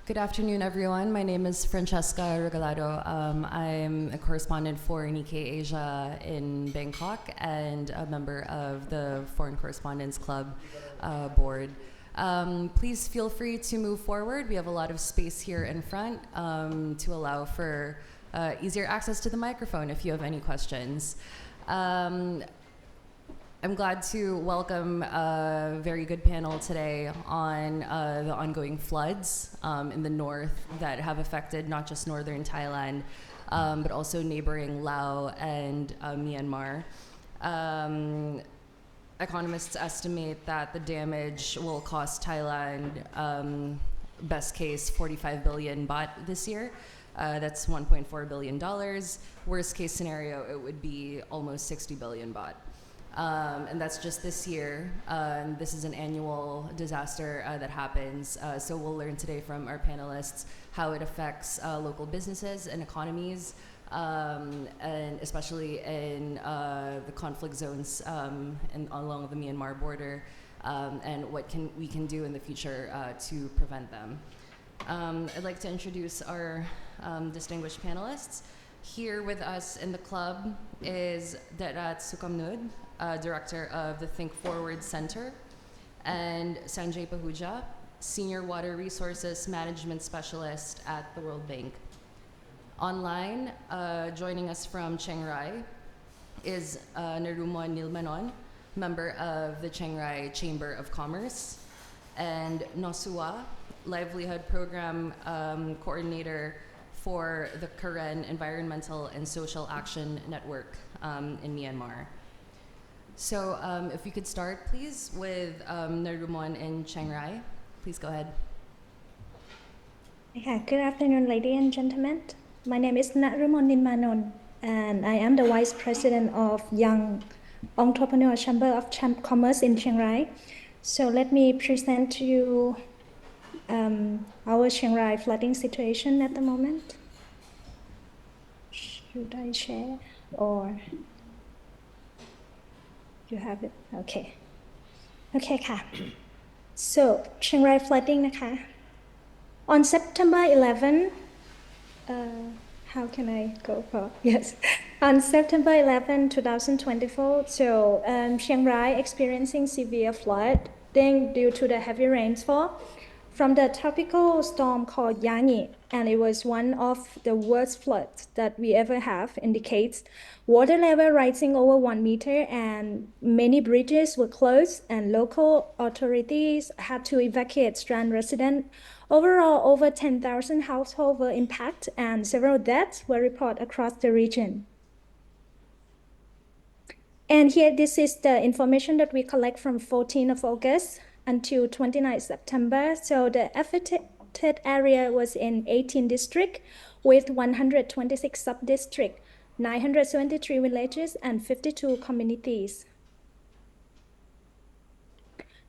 Good afternoon, everyone. My name is Francesca Regalado. I'm a correspondent for Nikkei Asia in Bangkok and a member of the Foreign Correspondents Club board. Please feel free to move forward. We have a lot of space here in front to allow for easier access to the microphone if you have any questions. I'm glad to welcome a very good panel today on the ongoing floods in the north that have affected not just northern Thailand, but also neighboring Laos and Myanmar. Economists estimate that the damage will cost Thailand, best case, 45 billion baht this year. That's $1.4 billion. Worst case scenario, it would be almost 60 billion baht. And that's just this year. This is an annual disaster that happens. So we'll learn today from our panelists how it affects local businesses and economies, and especially in the conflict zones along the Myanmar border, and what we can do in the future to prevent them. I'd like to introduce our distinguished panelists. Here with us in the club is Darat Sukamnud, Director of the Think Forward Center, and Sanjay Pahuja, Senior Water Resources Management Specialist at the World Bank. Online, joining us from Chiang Rai is Narumon Nilmanon, member of the Chiang Rai Chamber of Commerce, and Nosua, Livelihood Program Coordinator for the Karen Environmental and Social Action Network in Myanmar. So if we could start, please, with Narumon in Chiang Rai. Please go ahead. Good afternoon, ladies and gentlemen. My name is Narumon Ninmanon, and I am the Vice President of Young Entrepreneur Chamber of Commerce in Chiang Rai. So let me present to you our Chiang Rai flooding situation at the moment. Should I share or you have it? Okay. Okay, ka. So Chiang Rai flooding, naka. On September 11, how can I go for? Yes. On September 11, 2024, so Chiang Rai experiencing severe flooding due to the heavy rainfall from the tropical storm called Yangi, and it was one of the worst floods that we ever have, indicates water level rising over 1 meter and many bridges were closed and local authorities had to evacuate strand residents. Overall, over 10,000 households were impacted and several deaths were reported across the region. And here, this is the information that we collect from 14th of August until 29th September. So the affected area was in 18 districts with 126 sub-districts, 973 villages, and 52 communities.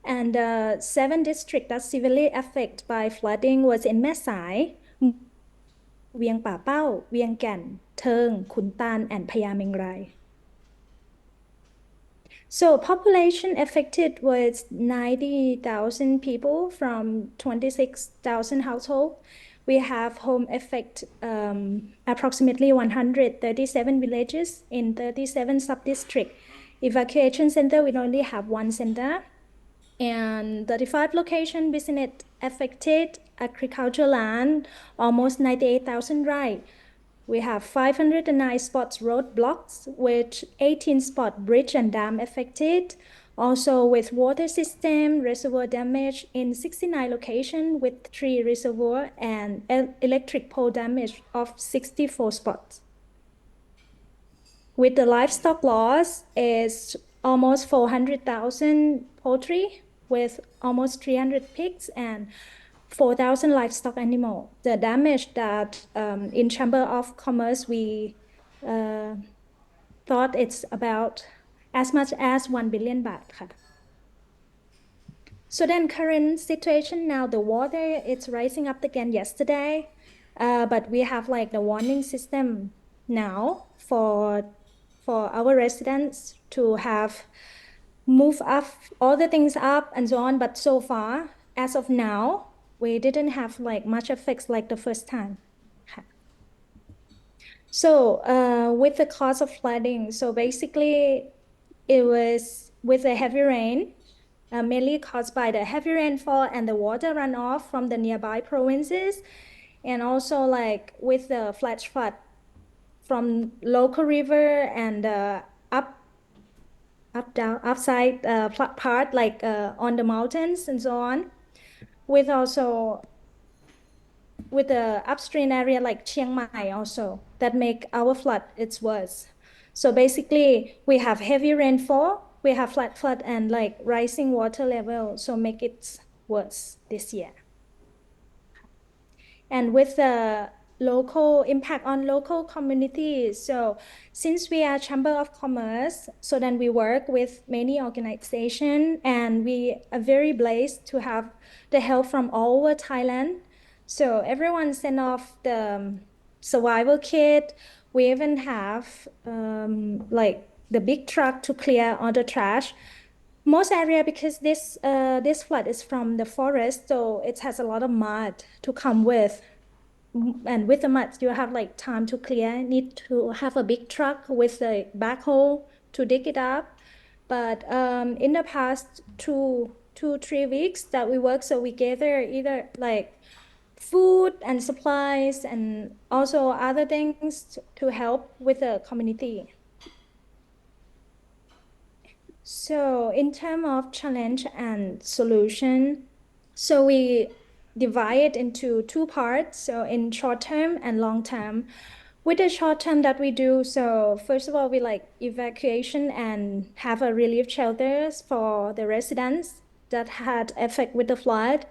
And 7 districts that severely affected by flooding was in Mae Sai, Vieng Pa Pao, Vieng Can, Theng, Khun Tan, and Phaya Meng Rai. So population affected was 90,000 people from 26,000 households. We have home affect approximately 137 villages in 37 sub-districts. Evacuation center, we only have 1 center. And 35 location business affected, agricultural land, almost 98,000 rai. We have 509 spots road blocks with 18 spot bridge and dam affected. Also with water system, reservoir damage in 69 locations with 3 reservoir and electric pole damage of 64 spots. With the livestock loss is almost 400,000 poultry with almost 300 pigs and 4,000 livestock animals. The damage that in Chamber of Commerce we thought it's about as much as 1 billion baht. So then current situation now, the water it's rising up again yesterday, but we have like the warning system now for our residents to have move up all the things up and so on. But so far, as of now, we didn't have like much effects like the first time. So with the cause of flooding, so basically it was with the heavy rain, mainly caused by the heavy rainfall and the water runoff from the nearby provinces, and also like with the flash flood from local river and down, upside part like on the mountains and so on, with also with the upstream area like Chiang Mai also that make our flood it's worse. So basically we have heavy rainfall, we have flood and like rising water level, so make it worse this year. And with the local impact on local communities. So since we are Chamber of Commerce, so then we work with many organizations and we are very blessed to have the help from all over Thailand. So everyone sent off the survival kit. We even have like the big truck to clear all the trash. Most area because this flood is from the forest, so it has a lot of mud to come with. And with the mud, you have like time to clear. Need to have a big truck with a backhoe to dig it up. But in the past 3 weeks that we work, so we gather either like food and supplies and also other things to help with the community. So in terms of challenge and solution, so we divide it into two parts. So in short term and long term. With the short term that we do, so first of all, we like evacuation and have a relief shelters for the residents that had effect with the flood.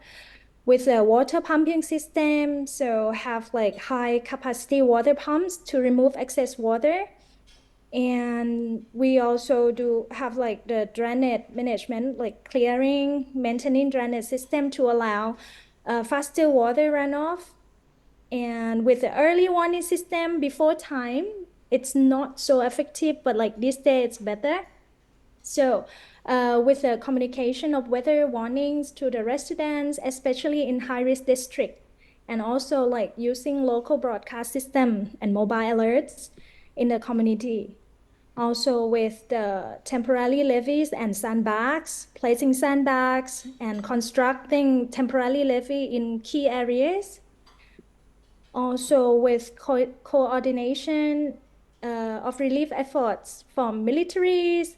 With the water pumping system, so have like high capacity water pumps to remove excess water. And we also do have like the drainage management, like clearing, maintaining drainage system to allow faster water runoff. And with the early warning system before time, it's not so effective, but like this day it's better. So with the communication of weather warnings to the residents, especially in high-risk district, and also like using local broadcast system and mobile alerts in the community. Also with the temporary levees and sandbags, placing sandbags and constructing temporary levee in key areas. Also with coordination of relief efforts from militaries,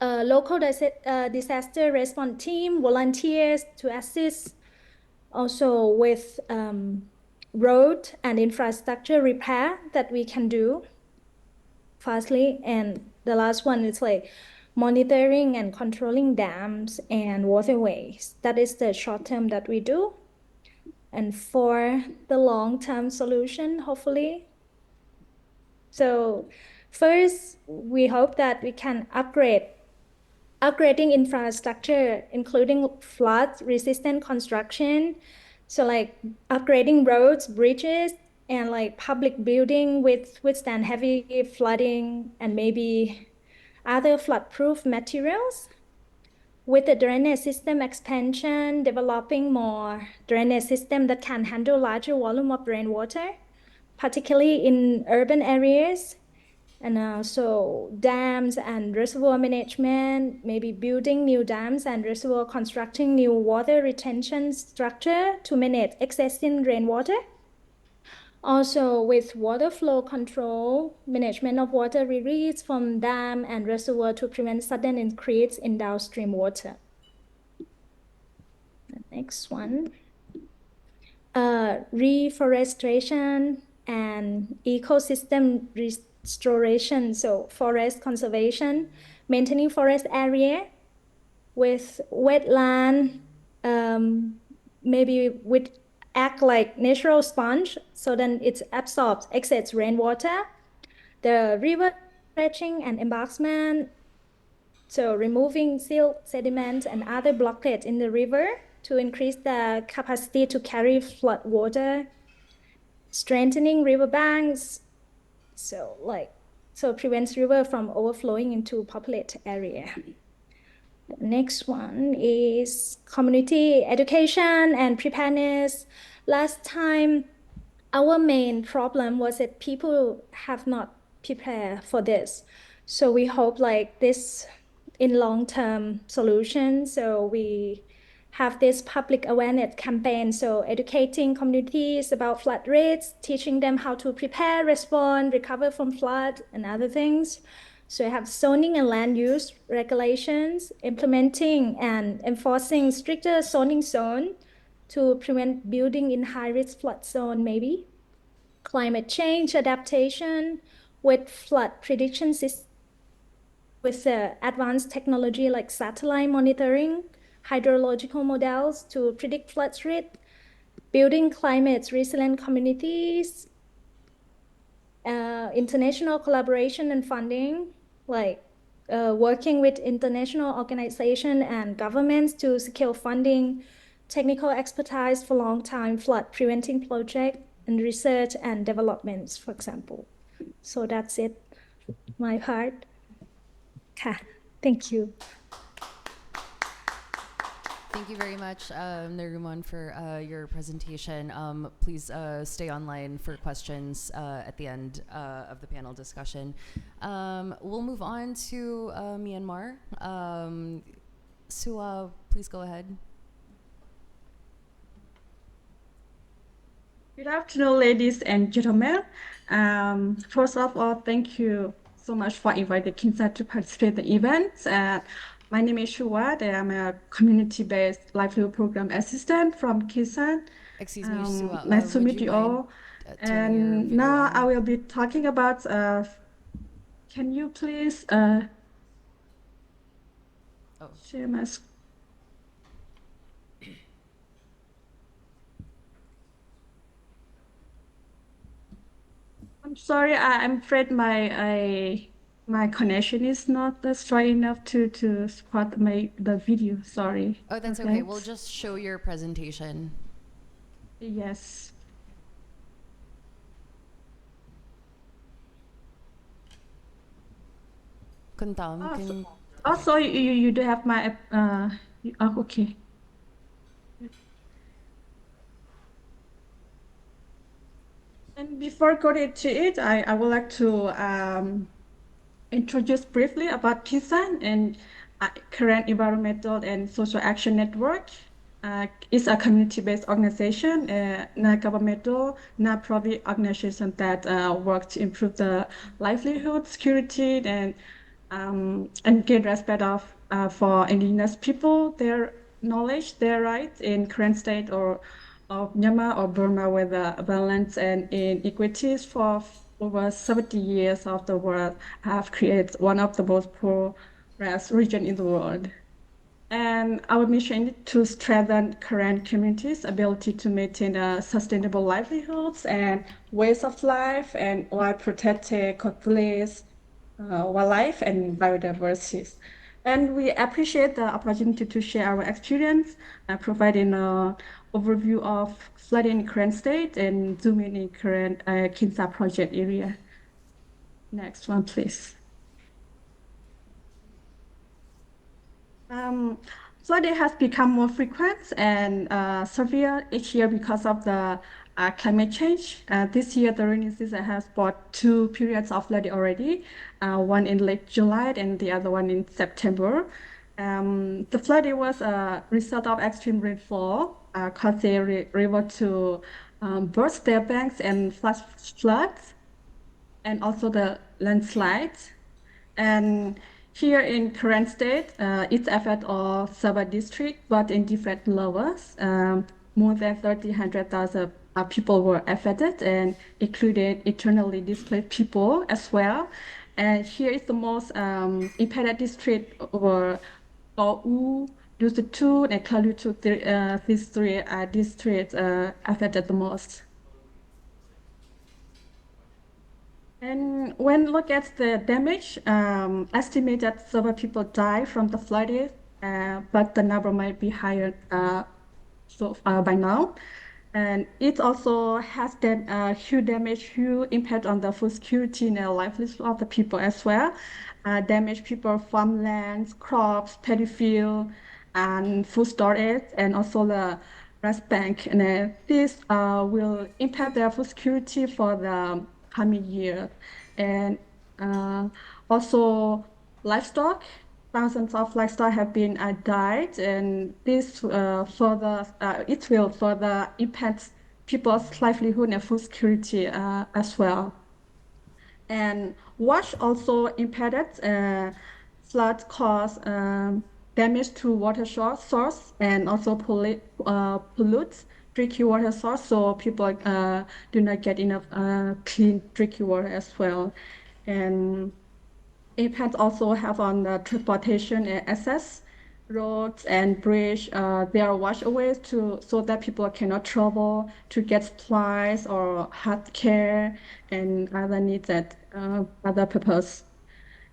local disaster response team, volunteers to assist. Also with road and infrastructure repair that we can do fastly. And the last one is like monitoring and controlling dams and waterways. That is the short term that we do. And for the long-term solution, hopefully. So first, we hope that we can upgrading infrastructure, including flood-resistant construction. So like upgrading roads, bridges, and like public building withstand heavy flooding and maybe other flood-proof materials. With the drainage system expansion, developing more drainage system that can handle larger volume of rainwater, particularly in urban areas. And also dams and reservoir management, maybe building new dams and reservoir, constructing new water retention structure to manage excessive rainwater. Also with water flow control, management of water release from dam and reservoir to prevent sudden increase in downstream water. The next one. Reforestation and ecosystem restoration. So forest conservation, maintaining forest area with wetland, maybe with act like natural sponge, so then it absorbs excess rainwater. The river dredging and embankment, so removing silt, sediment, and other blockage in the river to increase the capacity to carry flood water. Strengthening riverbanks, so prevents river from overflowing into populated area. Next one is community education and preparedness. Last time, our main problem was that people have not prepared for this. So we hope like this in long-term solution. So we have this public awareness campaign. So educating communities about flood risks, teaching them how to prepare, respond, recover from flood and other things. So we have zoning and land use regulations, implementing and enforcing stricter zoning zone to prevent building in high-risk flood zone maybe. Climate change adaptation with flood prediction system with advanced technology like satellite monitoring, hydrological models to predict flood risk, building climate resilient communities, international collaboration and funding, like working with international organizations and governments to secure funding, technical expertise for long-time flood preventing projects, and research and developments, for example. So that's it, my part. Okay, thank you. Thank you very much, Naruman, for your presentation. Please stay online for questions at the end of the panel discussion. We'll move on to Myanmar. Sua, please go ahead. Good afternoon, ladies and gentlemen. First of all, thank you so much for inviting Kinsa to participate in the event. My name is Shuwa. I am a community-based livelihood program assistant from Kinsa. Excuse me, Sua. Nice to would meet you mind, all. turning your And video now on? I will be talking about, can you please Oh. share my screen? I'm sorry, I'm afraid my connection is not strong enough to support the video. Sorry. Oh, that's okay. We'll just show your presentation. Yes. Kuntam, can Also, you do have my okay. And before going to it, I would like to introduce briefly about Kisan and current environmental and social action network. It's a community-based organization, non-governmental, non-profit organization that works to improve the livelihood, security, and gain respect for indigenous people, their knowledge, their rights in current state or of Myanmar or Burma, where the violence and inequities for over 70 years of the world have created one of the most poorest region in the world. And our mission is to strengthen current communities' ability to maintain sustainable livelihoods and ways of life, and while protecting Congolese wildlife and biodiversity. And we appreciate the opportunity to share our experience, providing an overview of flooding in current state and zoom in current Kinsa project area. Next one, please. Flooding has become more frequent and severe each year because of the climate change. This year, the rainy season has brought two periods of flooding already, one in late July and the other one in September. The flooding was a result of extreme rainfall, causing the river to burst their banks and flash floods, and also the landslides. And here in current state, it's affect all Sabah district, but in different levels. More than 1,300,000 people were affected, and included internally displaced people as well. And here is the most impacted district were Oahu, Dusatu, and Kalutu. These three districts affected the most. And when look at the damage, estimated several people die from the flooding, but the number might be higher by now. And it also has huge damage, huge impact on the food security and the livelihood of the people as well. Damage people farmlands, crops, paddy field, and food storage, and also the rice bank. And this will impact their food security for the coming year. And uh, also livestock. Thousands of livestock have been died, and this further it will further impact people's livelihood and food security as well. And wash also impacted flood caused damage to water source and also pollute drinking water source, so people do not get enough clean drinking water as well. And impact also have on the transportation and access, roads and bridge. There are washaways to so that people cannot travel to get supplies or health care and other needs that other purpose.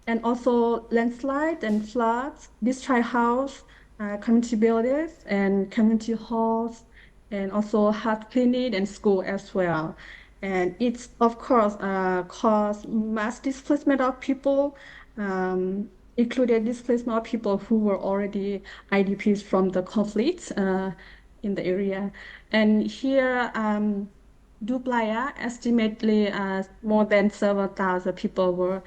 And also landslide and floods, destroy house, community buildings and community halls, and also health clinic and school as well. And it's of course cause mass displacement of people, included displacement of people who were already IDPs from the conflicts in the area. And here Duplaya, estimately more than 7,000 people were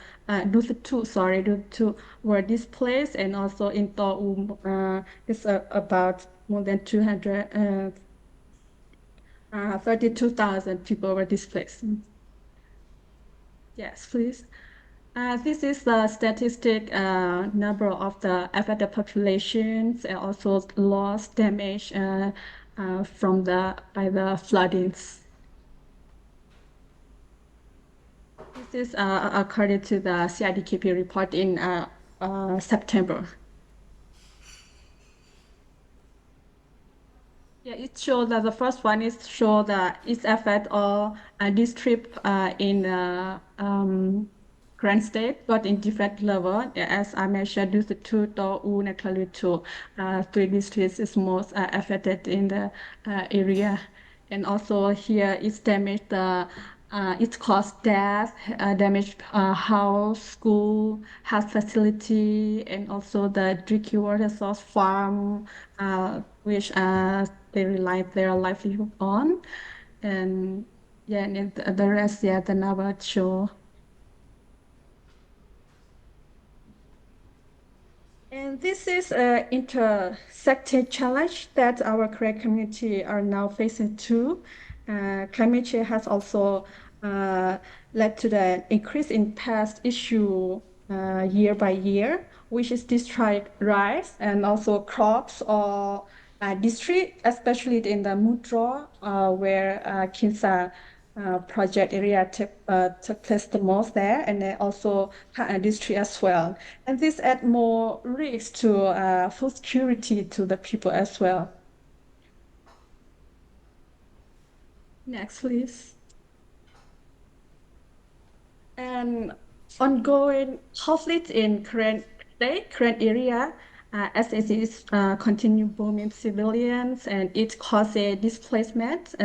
were displaced, and also in Taum it's about more than 232,000 people were displaced. Yes, please. This is the statistic number of the affected populations and also loss damage from by the floodings. This is according to the CIDKP report in September. Yeah, it shows that the first one is show the its effect of this trip in Grand State, but in different level. As I mentioned, due to Taung and Klalutu, three districts is most affected in the area. And also here it's damaged the it caused death, damaged house, school, health facility, and also the drinking water source farm, which they rely their livelihood on. And yeah, and the rest, yeah, the number show. And this is an intersecting challenge that our Korean community are now facing too. Climate change has also led to the increase in pest issue year by year, which is destroyed rice and also crops or district, especially in the Mudro, where Kinsa project area took place the most there, and then also district as well. And this add more risk to food security to the people as well. Next, please. And ongoing conflict in current area, as it is continue bombing civilians, and it causes displacement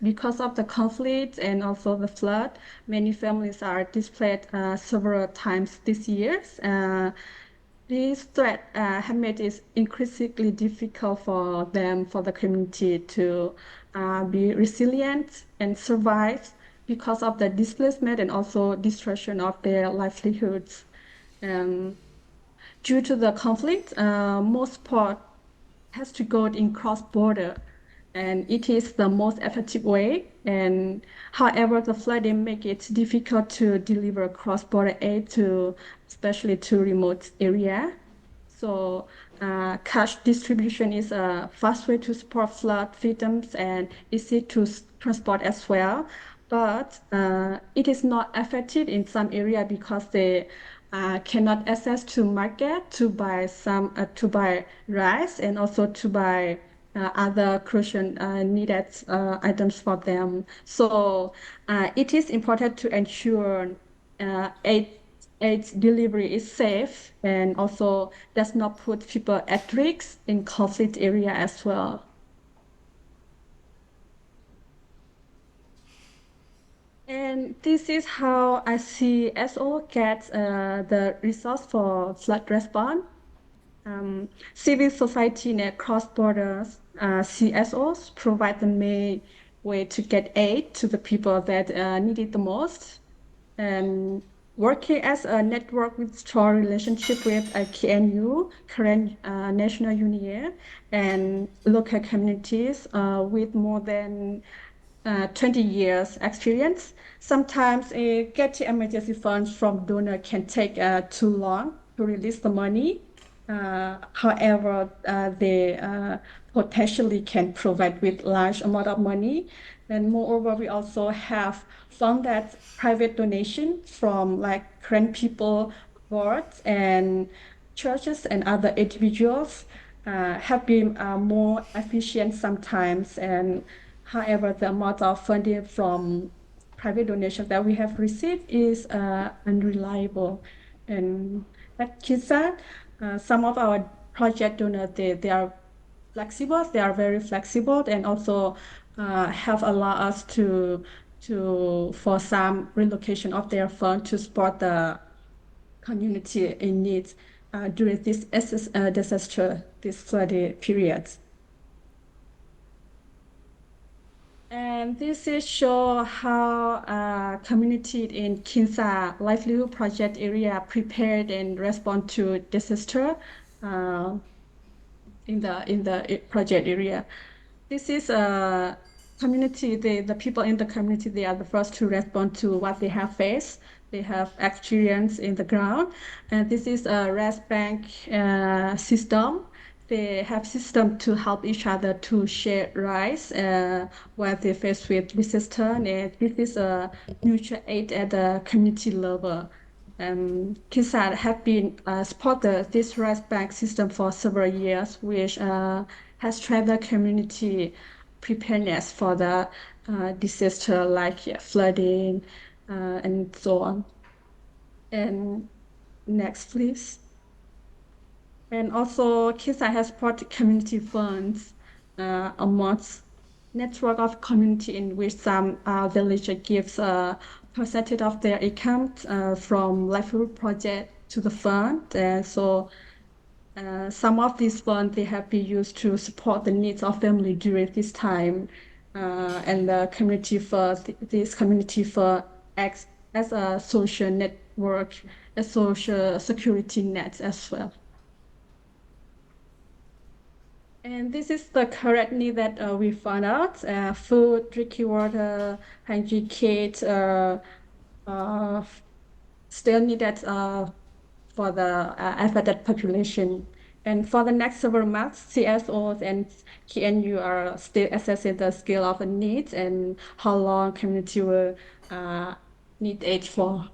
because of the conflict and also the flood. Many families are displaced several times this year. This threat have made it increasingly difficult for them, for the community to be resilient and survive because of the displacement and also destruction of their livelihoods. Um, Due to the conflict, most port has to go in cross-border, and it is the most effective way. And however, the flooding make it difficult to deliver cross-border aid to, especially to remote area. So cash distribution is a fast way to support flood victims and easy to transport as well. But it is not effective in some area because they cannot access to market to buy to buy rice and also to buy other crucial needed items for them. So it is important to ensure aid delivery is safe and also does not put people at risk in conflict area as well. And this is how ICSO gets the resource for flood response. Civil society net cross borders CSOs provide the main way to get aid to the people that need it the most. And working as a network with strong relationship with KNU, current national union, and local communities with more than 20 years experience. Sometimes getting emergency funds from donor can take too long to release the money. However, they potentially can provide with large amount of money. And moreover, we also have found that private donation from like current people, boards, and churches and other individuals have been more efficient sometimes. And however, the amount of funding from private donation that we have received is unreliable. And at KISA, some of our project donors, they are flexible, they are very flexible and also have allowed us for some relocation of their fund to support the community in need during this disaster, this flooding period. And this is show how community in Kinsa livelihood project area prepared and respond to disaster in the project area. This is a community, the people in the community, they are the first to respond to what they have faced. They have experience in the ground. And this is a rest bank system. They have system to help each other to share rice while they face with resistance. And this is a mutual aid at the community level. KISAT have been supported this rice bank system for several years, which has trained the community preparedness for the disaster like flooding and so on. And next, please. And also, KISA has supported community funds amongst network of community in which some villager gives a percentage of their income from livelihood project to the fund. And so some of these funds, they have been used to support the needs of family during this time. And the community fund, this community fund acts as a social network, a social security net as well. And this is the current need that we found out: food, drinking water, hygiene kits, uh, still needed for the affected population. And for the next several months, CSOs and KNU are still assessing the scale of the needs and how long community will need aid for.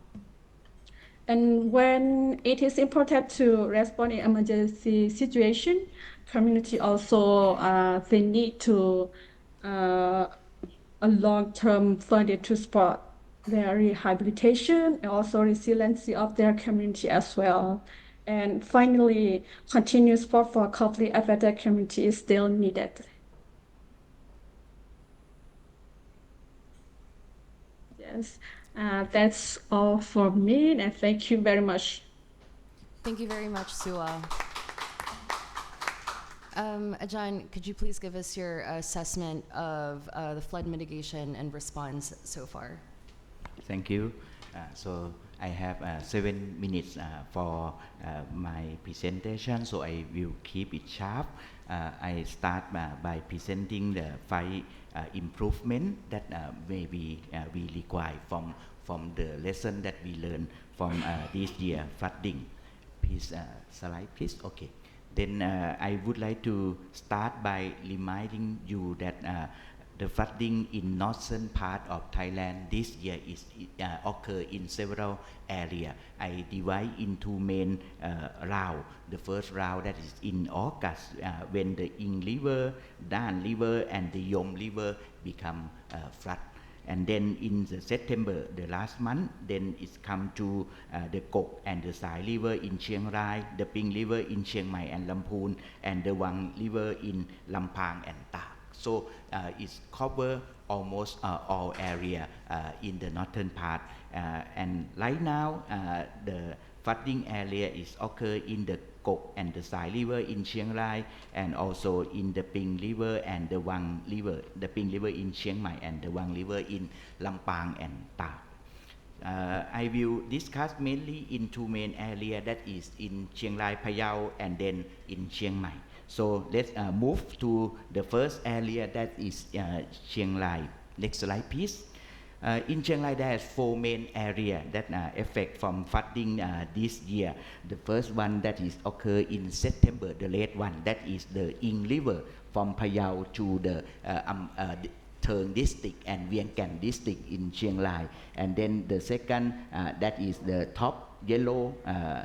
And when it is important to respond in emergency situation, community also they need to a long-term funding to support their rehabilitation and also resiliency of their community as well. And finally, continuous support for conflict affected community is still needed. Yes, that's all for me, and thank you very much. Thank you very much, Sua. Ajahn, could you please give us your assessment of the flood mitigation and response so far? Thank you. So I have 7 minutes for my presentation, so I will keep it sharp. I start by presenting the 5 improvement that maybe we require from the lesson that we learned from this year flooding. Please, slide, please. Okay. Then I would like to start by reminding you that the flooding in northern part of Thailand this year is occur in several areas. I divide into main round. The first round that is in August when the Ing River, Dan River, and the Yom River become flood. And then in the September, the last month, then it's come to the Kok and the Sai River in Chiang Rai, the Ping River in Chiang Mai and Lamphun, and the Wang River in Lampang and Tak. So it's cover almost all area in the northern part. And right now, the flooding area is occur in the Kok and the Sai River in Chiang Rai, and also in the Ping River and the Wang River, the Ping River in Chiang Mai and the Wang River in Lampang and Ta. I will discuss mainly in two main areas, that is in Chiang Rai, Phayao, and then in Chiang Mai. So let's move to the first area, that is Chiang Rai. Next slide, please. In Chiang Rai, there are four main areas that affect from flooding this year. The first one that is occur in September, the late one, that is the Ing River from Phayao to the Thượng district and Viêng Canh district in Chiang Rai. And then the second, that is the top yellow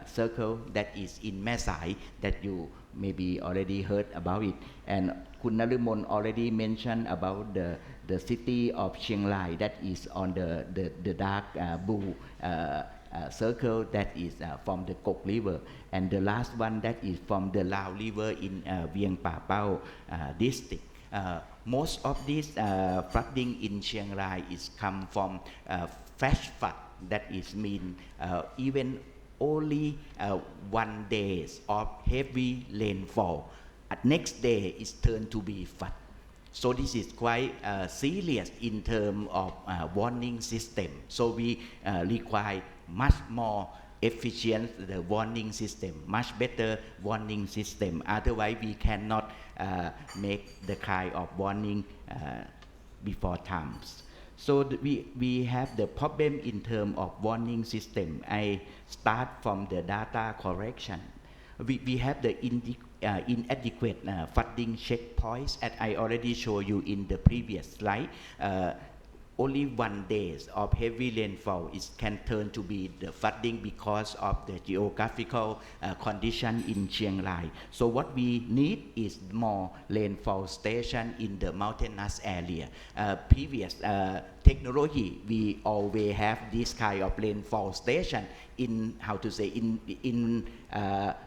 circle, that is in Mae Sai, that you maybe already heard about it. And Kun Narumon already mentioned about the city of Chiang Rai, that is on the dark blue circle, that is from the Kok River. And the last one, that is from the Lao River in Viêng Pa Pao district. Most of this flooding in Chiang Rai is come from flash flood, that is mean even only 1 day of heavy rainfall. At next day it's turned to be flood. So this is quite serious in terms of warning system. So we require much more efficient the warning system, much better warning system. Otherwise we cannot make the kind of warning before times. So we have the problem in terms of warning system. I start from the data correction. We have the inadequate flooding checkpoints, as I already showed you in the previous slide. Only 1 day of heavy rainfall can turn to be the flooding because of the geographical condition in Chiang Rai. So what we need is more rainfall station in the mountainous area. Previous technology, we always have this kind of rainfall station in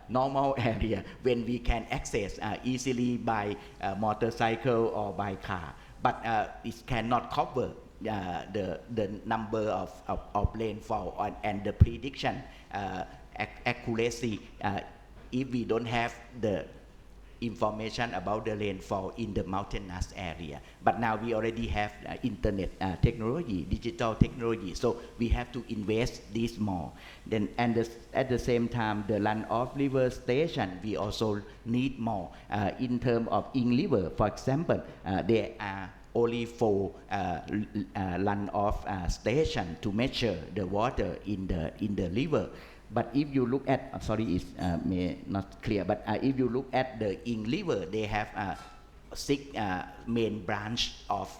normal area when we can access easily by motorcycle or by car. But it cannot cover the number of rainfall and the prediction accuracy if we don't have the information about the rainfall in the mountainous area. But now we already have internet technology, digital technology, so we have to invest this more. Then at the same time, the runoff river station we also need more. In terms of Ing River, for example, there are only 4 runoff station to measure the water in the river. But if you look at, sorry, it's may not clear, but if you look at the Ing River, they have 6 main branch of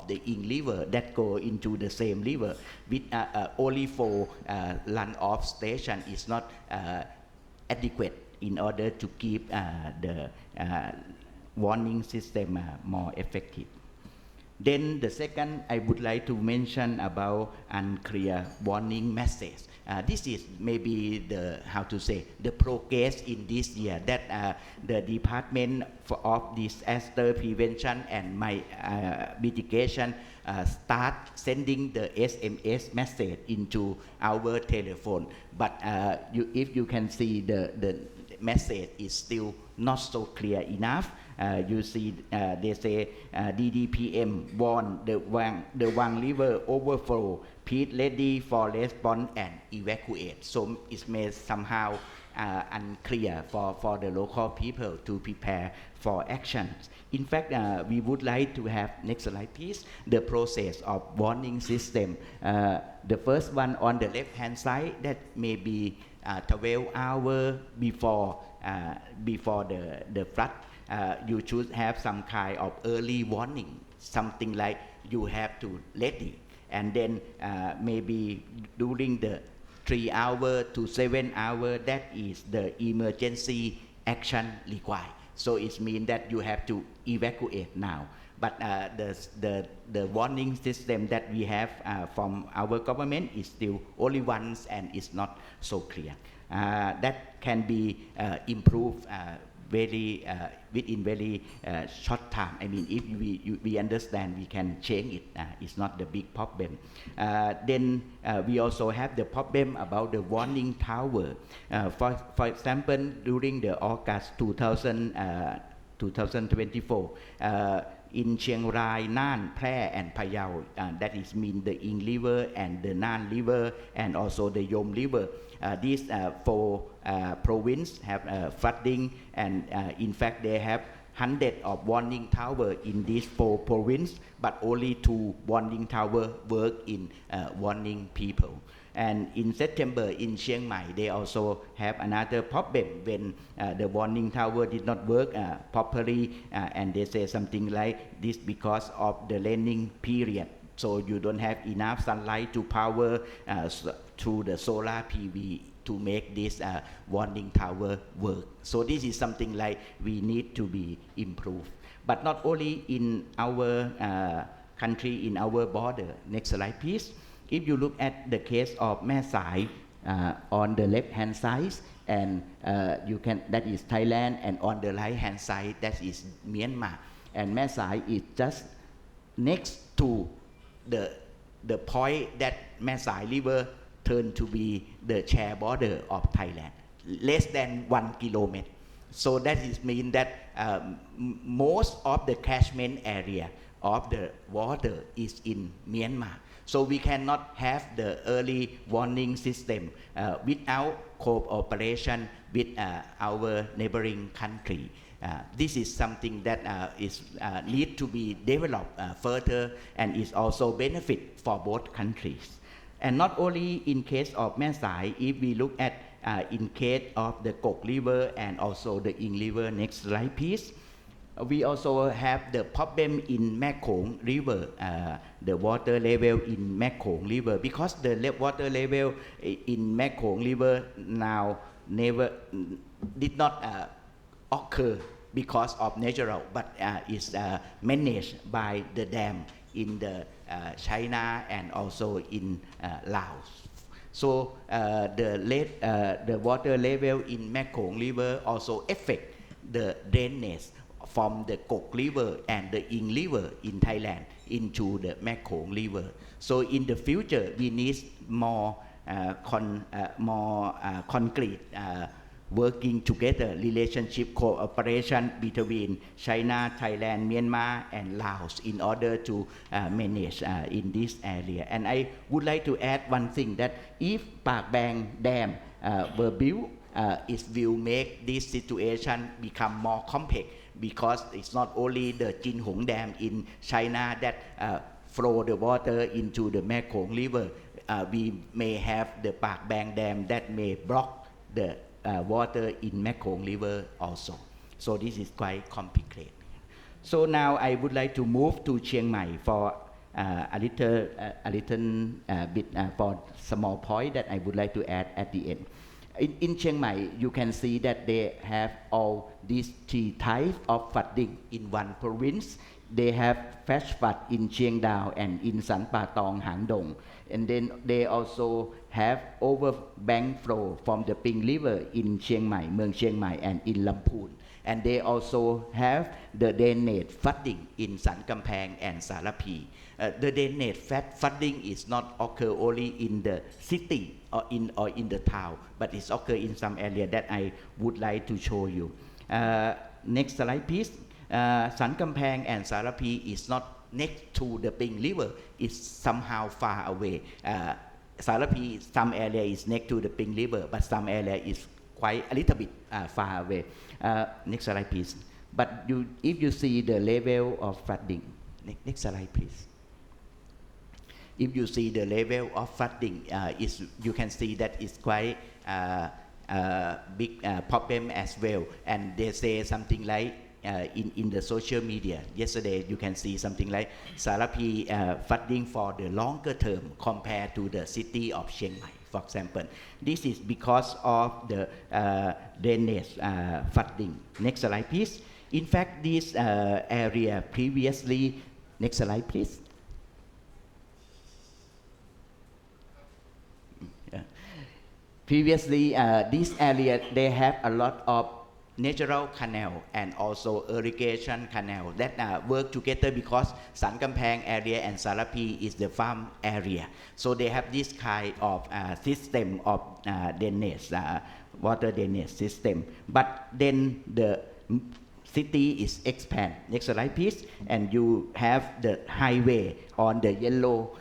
the Ing River that go into the same river. With only 4 runoff station is not adequate in order to keep the warning system more effective. Then the second, I would like to mention about unclear warning message. This is maybe the progress in this year that the Department of Disaster Prevention and Mitigation start sending the SMS message into our telephone. But if you can see the message is still not so clear enough. You see, they say DDPM warn the Wang River overflow. Please ready for response and evacuate. So it may somehow unclear for the local people to prepare for actions. In fact, we would like to have, next slide please, the process of warning system. The first one on the left hand side, that may be 12 hours before the flood. You should have some kind of early warning, something like you have to ready, and then maybe during the 3 hours to 7 hours, that is the emergency action required. So it means that you have to evacuate now. But the warning system that we have from our government is still only once and it's not so clear. That can be improved very within very short time. I mean, if we understand, we can change it. It's not the big problem. Then we also have the problem about the warning tower. For example, during the August 2024, in Chiang Rai, Nan, Phrae, and Phayao, that is mean the Ing River and the Nan River and also the Yom River. These four provinces have flooding, and in fact they have hundreds of warning towers in these four provinces, but only 2 warning towers work in warning people. And in September in Chiang Mai, they also have another problem when the warning tower did not work properly, and they say something like this because of the raining period. So you don't have enough sunlight to power through the solar PV to make this warning tower work. So this is something like we need to be improved. But not only in our country, in our border. Next slide, please. If you look at the case of Mae Sai on the left hand side, and that is Thailand, and on the right hand side that is Myanmar. And Mae Sai is just next to the point that Mae Sai River turned to be the Chao border of Thailand, less than 1 kilometer. So that is mean that most of the catchment area of the water is in Myanmar. So we cannot have the early warning system without cooperation with our neighboring country. This is something that need to be developed further, and is also benefit for both countries. And not only in case of Mae Sai, if we look at in case of the Kok River and also the Ing River, next slide please. We also have the problem in Mekong River, the water level in Mekong River, because the water level in Mekong River now did not occur because of natural, but is managed by the dam in the China and also in Laos. So the water level in Mekong River also affect the drainage from the Kok River and the Ing River in Thailand into the Mekong River. So in the future, we need more concrete working together, relationship cooperation between China, Thailand, Myanmar, and Laos in order to manage in this area. And I would like to add one thing, that if Pak Bang Dam were built, it will make this situation become more complex, because it's not only the Jin Hong Dam in China that flow the water into the Mekong River. We may have the Pak Bang Dam that may block the water in Mekong River also. So this is quite complicated. So now I would like to move to Chiang Mai for a little bit for small point that I would like to add at the end. In Chiang Mai, you can see that they have all these 3 types of flooding in one province. They have flash flood in Chiang Dao and in San Patong, Hang Dong. And then they also have overbank flow from the Ping River in Chiang Mai, Mueang Chiang Mai, and in Lamphun. And they also have the drainage flooding in San Kamphaeng and Sarapi. The drainage flooding is not occur only in the city or in the town, but it's occur in some area that I would like to show you. Next slide, please. San Kamphaeng and Sarapi is not next to the Ping River, it's somehow far away. Sarapi, some area is next to the Ping River, but some area is quite a little bit far away. Next slide, please. But if you see the level of flooding, next slide, please. If you see the level of flooding, you can see that it's quite big problem as well. And they say something like, in the social media yesterday, you can see something like Sarapi flooding for the longer term compared to the city of Chiang Mai, for example. This is because of the drainage flooding. Next slide, please. In fact, this area previously, next slide, please. Previously, this area, they have a lot of natural canal and also irrigation canal that work together because Sankampang area and Sarapi is the farm area. So they have this kind of system of drainage, water drainage system. But then the city is expand. Next slide, please. And you have the highway on the yellow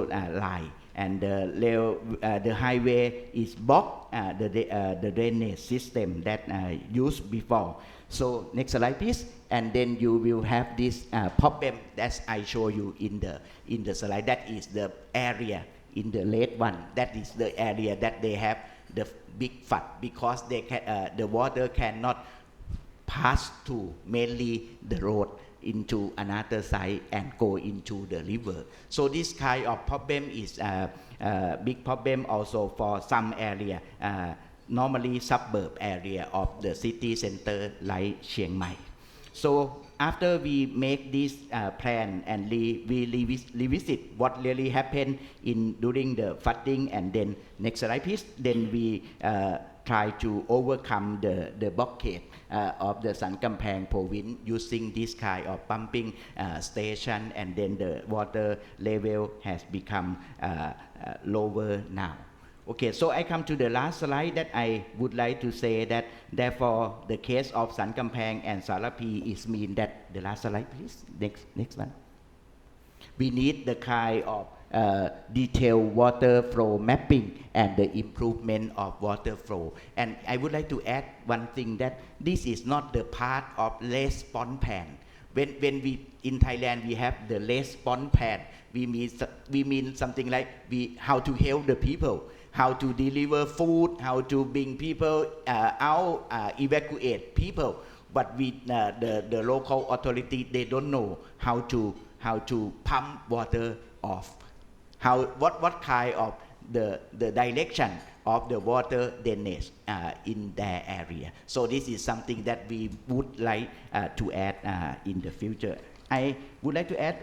line. And the highway is blocked the drainage system that used before. So next slide, please. And then you will have this problem that I show you in the slide. That is the area in the red one. That is the area that they have the big flood because they the water cannot pass to mainly the road into another side and go into the river. So this kind of problem is a big problem also for some area, normally suburb area of the city center like Chiang Mai. So after we make this plan and we revisit what really happened during the flooding, and then next slide please, then we try to overcome the blockade of the Sankampang province using this kind of pumping station, and then the water level has become lower now. Okay, so I come to the last slide that I would like to say that therefore the case of Sankampang and Sarapi is mean that, the last slide please, next one. We need the kind of detailed water flow mapping and the improvement of water flow. And I would like to add one thing, that this is not the part of response plan. When we in Thailand we have the response plan, we mean something like how to help the people, how to deliver food, how to bring people out, evacuate people. But the local authority, they don't know how to pump water off. What kind of the direction of the water drainage in their area. So this is something that we would like to add in the future. I would like to add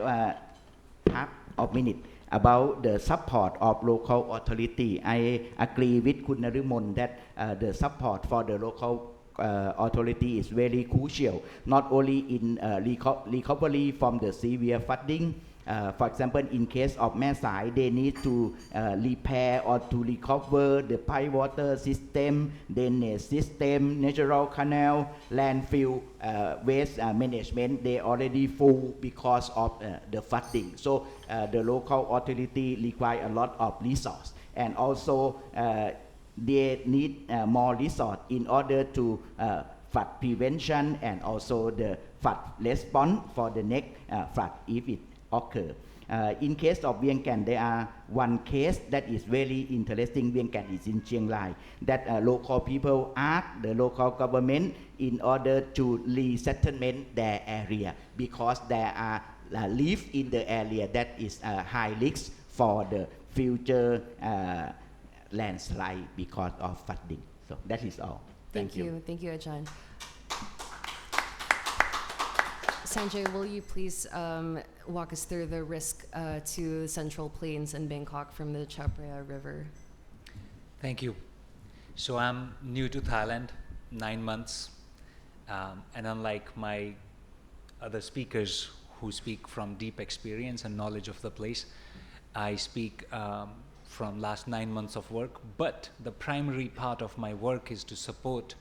half of minute about the support of local authority. I agree with Kun Narumon that the support for the local authority is very crucial, not only in recovery from the severe flooding. For example, in case of Mae Sai, they need to repair or to recover the pipe water system, drainage system, natural canal, landfill, waste management. They already full because of the flooding. So the local authority require a lot of resource, and also they need more resource in order to flood prevention and also the flood response for the next flood if it occur. In case of Vieng Can, there are one case that is very interesting. Vieng Can is in Chiang Rai, that local people ask the local government in order to resettlement their area because there are live in the area that is high risk for the future landslide because of flooding. So that is all. Thank you. Thank you, Ajahn. Sanjay, will you please walk us through the risk to the Central Plains and Bangkok from the Chao Phraya River? Thank you. So I'm new to Thailand, 9 months, and unlike my other speakers who speak from deep experience and knowledge of the place, I speak from last 9 months of work, but the primary part of my work is to support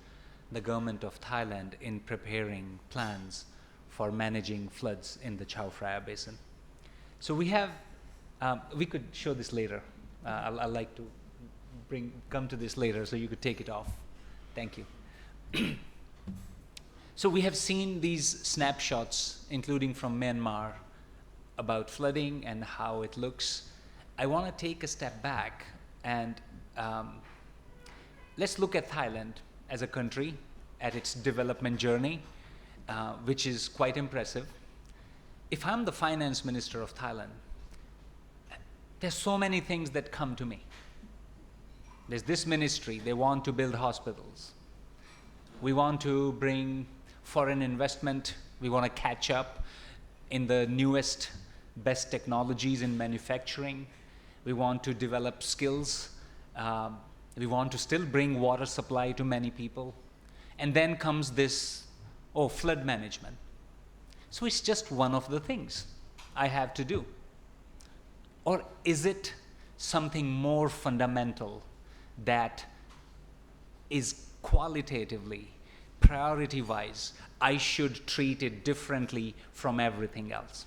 the government of Thailand in preparing plans for managing floods in the Chao Phraya basin. So we have, we could show this later. I'd like to come to this later so you could take it off. Thank you. So we have seen these snapshots, including from Myanmar, about flooding and how it looks. I want to take a step back and let's look at Thailand as a country, at its development journey, which is quite impressive. If I'm the finance minister of Thailand, there's so many things that come to me. There's this ministry, they want to build hospitals. We want to bring foreign investment. We want to catch up in the newest, best technologies in manufacturing. We want to develop skills. We want to still bring water supply to many people. And then comes this, flood management. So it's just one of the things I have to do. Or is it something more fundamental that is qualitatively, priority-wise, I should treat it differently from everything else?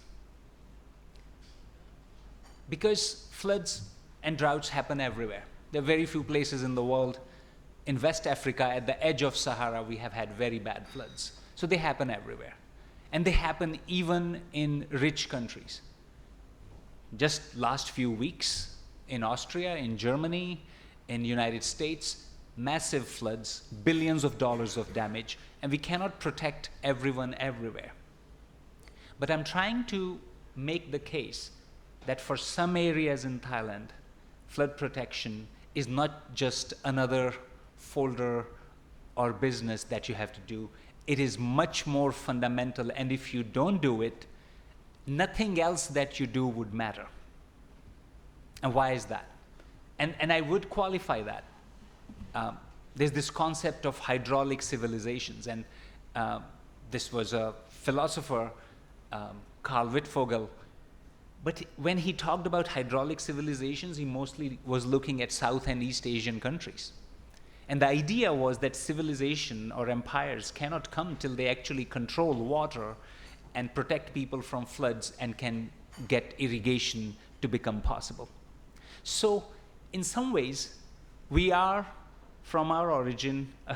Because floods and droughts happen everywhere. There are very few places in the world. In West Africa, at the edge of Sahara, we have had very bad floods. So they happen everywhere. And they happen even in rich countries. Just last few weeks, in Austria, in Germany, in the United States, massive floods, billions of dollars of damage, and we cannot protect everyone everywhere. But I'm trying to make the case that for some areas in Thailand, flood protection is not just another folder or business that you have to do. It is much more fundamental, and if you don't do it, nothing else that you do would matter. And why is that? And I would qualify that. There's this concept of hydraulic civilizations, and this was a philosopher, Carl Wittfogel. But when he talked about hydraulic civilizations, he mostly was looking at South and East Asian countries. And the idea was that civilization or empires cannot come till they actually control water and protect people from floods and can get irrigation to become possible. So in some ways, we are, from our origin, a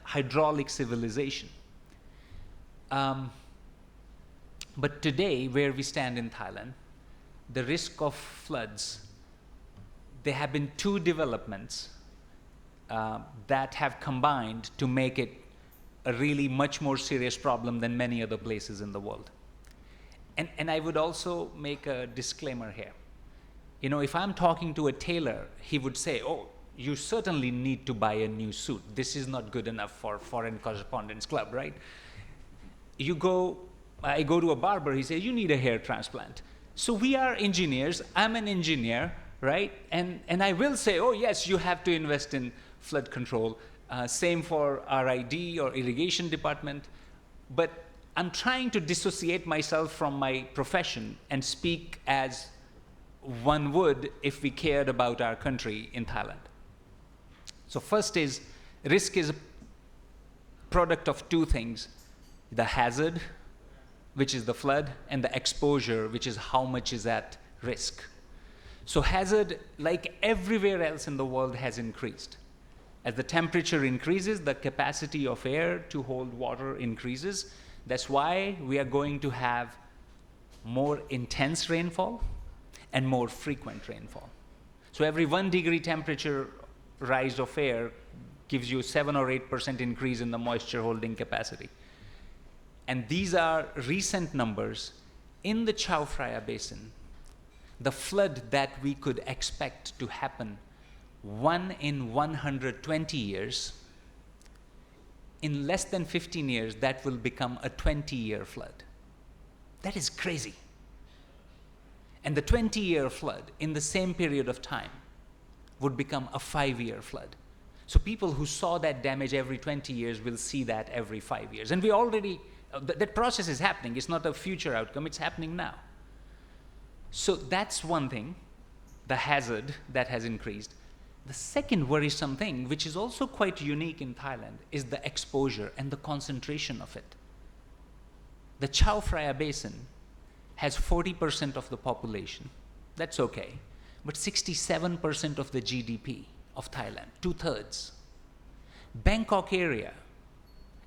hydraulic civilization. But today, where we stand in Thailand, the risk of floods, there have been two developments that have combined to make it a really much more serious problem than many other places in the world. And I would also make a disclaimer here. You know, if I'm talking to a tailor, he would say, you certainly need to buy a new suit. This is not good enough for Foreign Correspondents Club, right? I go to a barber, he says, you need a hair transplant. So we are engineers, I'm an engineer, right? And I will say, yes, you have to invest in flood control. Same for RID or irrigation department. But I'm trying to dissociate myself from my profession and speak as one would if we cared about our country in Thailand. So first is, risk is a product of two things: the hazard, which is the flood, and the exposure, which is how much is at risk. So hazard, like everywhere else in the world, has increased. As the temperature increases, the capacity of air to hold water increases. That's why we are going to have more intense rainfall and more frequent rainfall. So every 1 degree temperature rise of air gives you 7 or 8% increase in the moisture holding capacity. And these are recent numbers. In the Chao Phraya basin, the flood that we could expect to happen 1 in 120 years, in less than 15 years, that will become a 20-year flood. That is crazy. And the 20-year flood in the same period of time would become a 5-year flood. So people who saw that damage every 20 years will see that every 5 years. And we already, that process is happening. It's not a future outcome, it's happening now. So that's one thing, the hazard that has increased. The second worrisome thing, which is also quite unique in Thailand, is the exposure and the concentration of it. The Chao Phraya basin has 40% of the population. That's okay. But 67% of the GDP of Thailand, 2/3. Bangkok area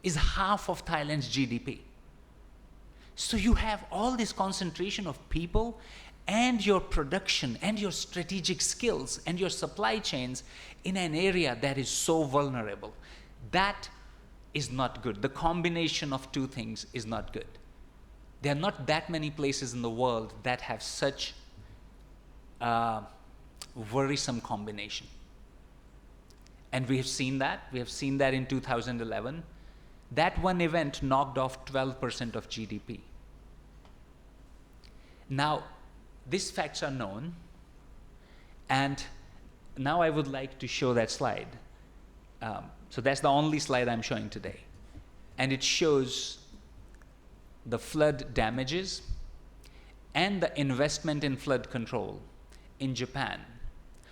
is half of Thailand's GDP. So you have all this concentration of people and your production and your strategic skills and your supply chains in an area that is so vulnerable. That is not good. The combination of two things is not good. There are not that many places in the world that have such worrisome combination. And we have seen that. We have seen that in 2011. That one event knocked off 12% of GDP. Now, these facts are known, and now I would like to show that slide. So that's the only slide I'm showing today. And it shows the flood damages and the investment in flood control in Japan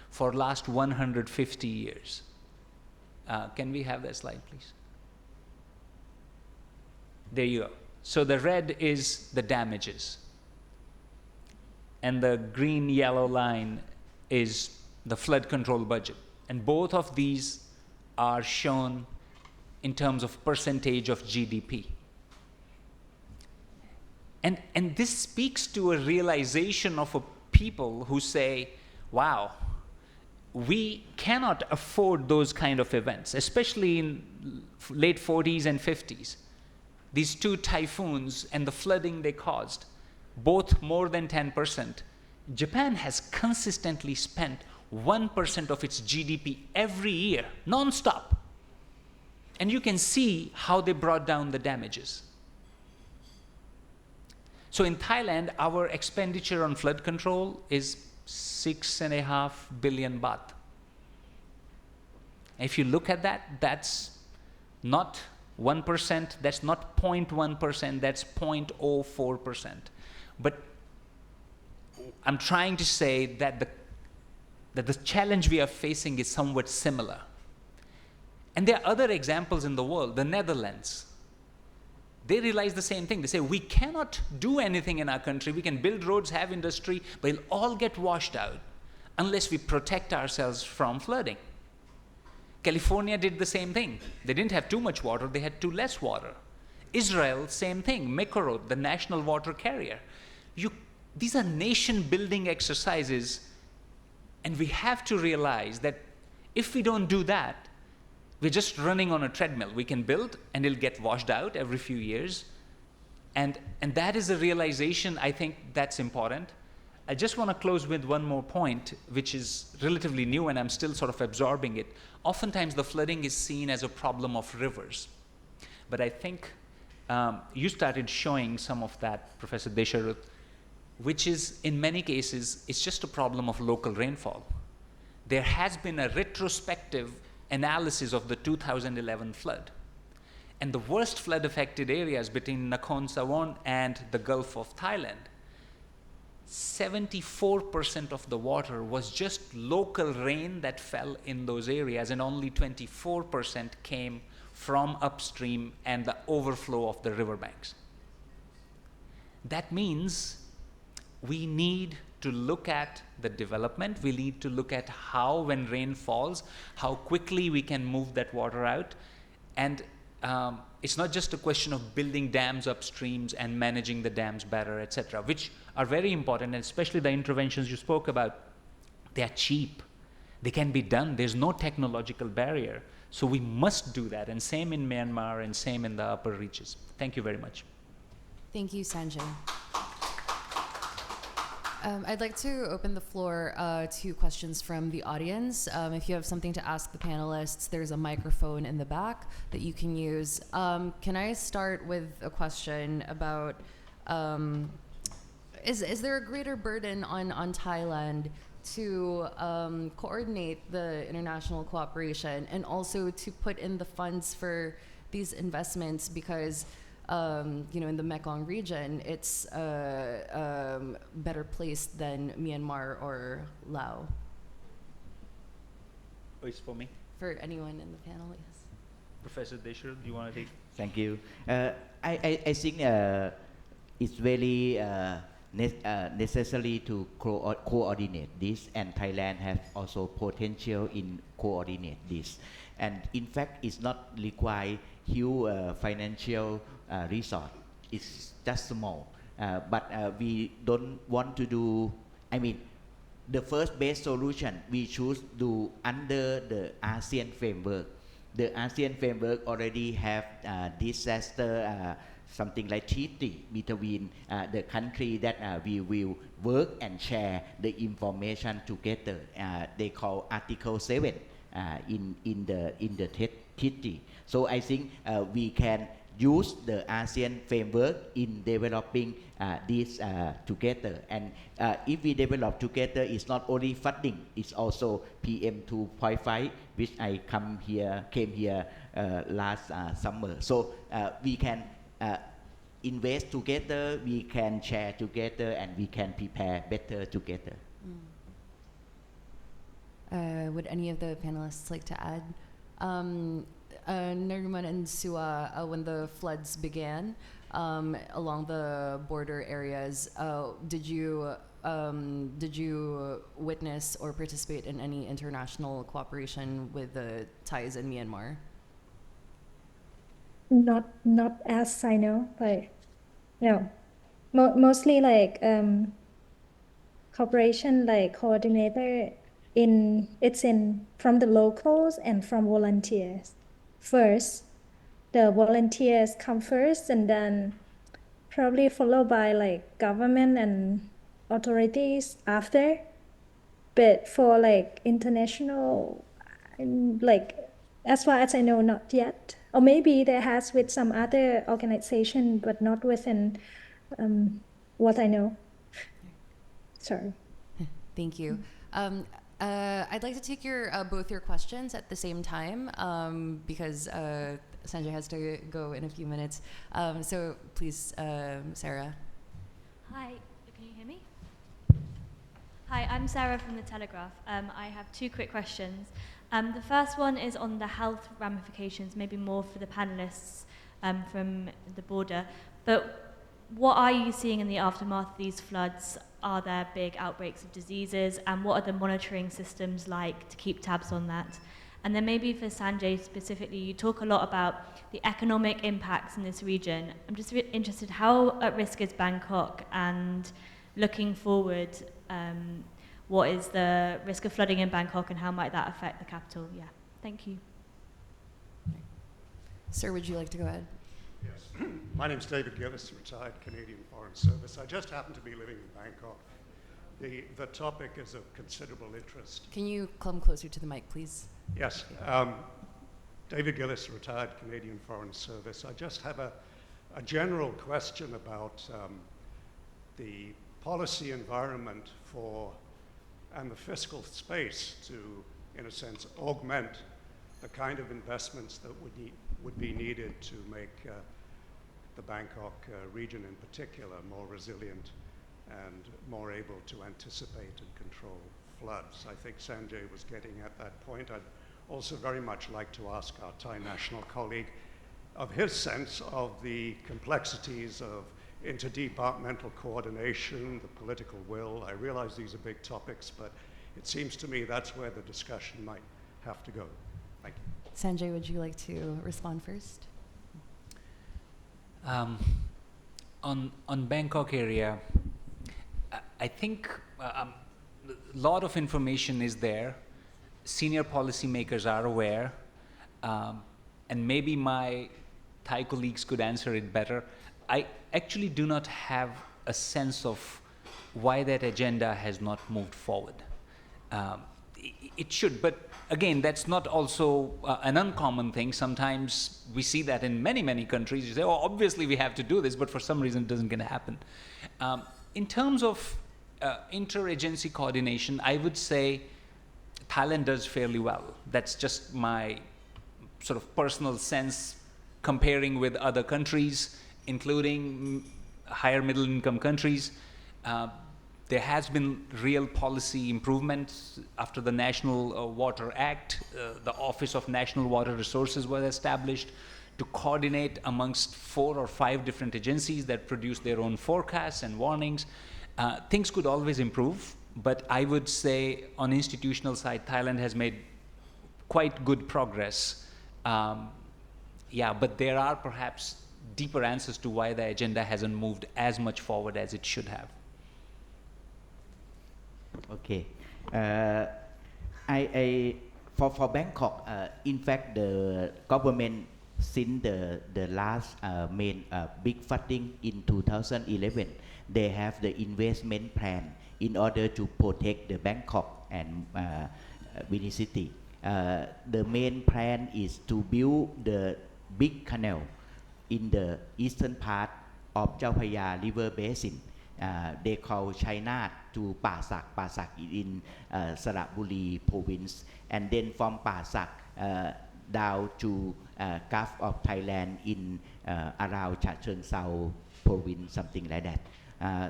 for last 150 years. Can we have that slide, please? There you go. So the red is the damages, and the green yellow line is the flood control budget. And both of these are shown in terms of percentage of GDP. And this speaks to a realization of a people who say, wow, we cannot afford those kind of events, especially in late 40s and 50s. These two typhoons and the flooding they caused, both more than 10%. Japan has consistently spent 1% of its GDP every year, non-stop. And you can see how they brought down the damages. So in Thailand, our expenditure on flood control is 6.5 billion baht. If you look at that, that's not 1%, that's not 0.1%, that's 0.04%. But I'm trying to say that the challenge we are facing is somewhat similar. And there are other examples in the world. The Netherlands, they realize the same thing. They say, we cannot do anything in our country. We can build roads, have industry, but it'll all get washed out unless we protect ourselves from flooding. California did the same thing. They didn't have too much water, they had too less water. Israel, same thing. Mekong, the national water carrier. These are nation-building exercises, and we have to realize that if we don't do that, we're just running on a treadmill. We can build, and it'll get washed out every few years. And that is a realization, I think, that's important. I just want to close with one more point, which is relatively new, and I'm still sort of absorbing it. Oftentimes, the flooding is seen as a problem of rivers. But I think you started showing some of that, Professor Desharut, which is, in many cases, it's just a problem of local rainfall. There has been a retrospective analysis of the 2011 flood. And the worst flood-affected areas between Nakhon Sawan and the Gulf of Thailand, 74% of the water was just local rain that fell in those areas, and only 24% came from upstream and the overflow of the riverbanks. That means we need to look at the development. We need to look at how, when rain falls, how quickly we can move that water out. And it's not just a question of building dams upstreams and managing the dams better, etc., which are very important, and especially the interventions you spoke about. They are cheap. They can be done. There's no technological barrier. So we must do that, and same in Myanmar and same in the upper reaches. Thank you very much. Thank you, Sanjay. I'd like to open the floor to questions from the audience. If you have something to ask the panelists, there's a microphone in the back that you can use. Can I start with a question about, is there a greater burden on Thailand to coordinate the international cooperation and also to put in the funds for these investments? Because in the Mekong region, it's better placed than Myanmar or Laos. Oh, it's for me? For anyone in the panel, yes. Professor Desharut, do you want to take? Thank you. I think it's very necessary to coordinate this, and Thailand has also potential in coordinate this. And in fact, it's not require huge financial resource. It's just small. But we don't want to do, the first best solution we choose do under the ASEAN framework. The ASEAN framework already have disaster something like treaty between the country that we will work and share the information together. They call Article 7 in the treaty. So I think we can use the ASEAN framework in developing this together. And if we develop together, it's not only flooding, it's also PM 2.5, which I came here last summer. So we can invest together, we can share together, and we can prepare better together. Would any of the panelists like to add? Naruman and Sua, when the floods began along the border areas, did you witness or participate in any international cooperation with the Thais in Myanmar? Not as I know, but no, mostly like cooperation, like coordinator it's in from the locals and from volunteers. First, the volunteers come first, and then probably followed by like government and authorities after. But for like international, like as far as I know, not yet. Or maybe there has with some other organization, but not within what I know. Sorry. Thank you. I'd like to take both your questions at the same time because Sanjay has to go in a few minutes. So please, Sarah. Hi, can you hear me? Hi, I'm Sarah from The Telegraph. I have two quick questions. The first one is on the health ramifications, maybe more for the panelists from the border. But what are you seeing in the aftermath of these floods? Are there big outbreaks of diseases? And what are the monitoring systems like to keep tabs on that? And then maybe for Sanjay specifically, you talk a lot about the economic impacts in this region. I'm just interested, how at risk is Bangkok? And looking forward, what is the risk of flooding in Bangkok and how might that affect the capital? Yeah, thank you. Sir, would you like to go ahead? Yes. My name's David Gillis, retired Canadian Foreign Service. I just happen to be living in Bangkok. The topic is of considerable interest. Can you come closer to the mic, please? Yes. David Gillis, retired Canadian Foreign Service. I just have a general question about the policy environment and the fiscal space to, in a sense, augment the kind of investments that would be needed to make the Bangkok region in particular more resilient and more able to anticipate and control floods. I think Sanjay was getting at that point. I'd also very much like to ask our Thai national colleague of his sense of the complexities of interdepartmental coordination, the political will. I realize these are big topics, but it seems to me that's where the discussion might have to go. Thank you. Sanjay, would you like to respond first? On Bangkok area, I think a lot of information is there. Senior policymakers are aware, and maybe my Thai colleagues could answer it better. I actually do not have a sense of why that agenda has not moved forward. It should, but again, that's not also an uncommon thing. Sometimes we see that in many, many countries. You say, oh, obviously we have to do this, but for some reason it doesn't going to happen. In terms of interagency coordination, I would say Thailand does fairly well. That's just my sort of personal sense comparing with other countries, including higher middle income countries. There has been real policy improvements after the National Water Act. The Office of National Water Resources was established to coordinate amongst 4 or 5 different agencies that produce their own forecasts and warnings. Things could always improve, but I would say on institutional side, Thailand has made quite good progress. But there are perhaps deeper answers to why the agenda hasn't moved as much forward as it should have. Okay. For Bangkok, in fact, the government since the last main big flooding in 2011, they have the investment plan in order to protect the Bangkok and Vini City. The main plan is to build the big canal in the eastern part of Chao Phraya River basin. They call China to Pasak. Pasak in Saraburi province, and then from Pasak down to Gulf of Thailand in around Chachoengsao province, something like that.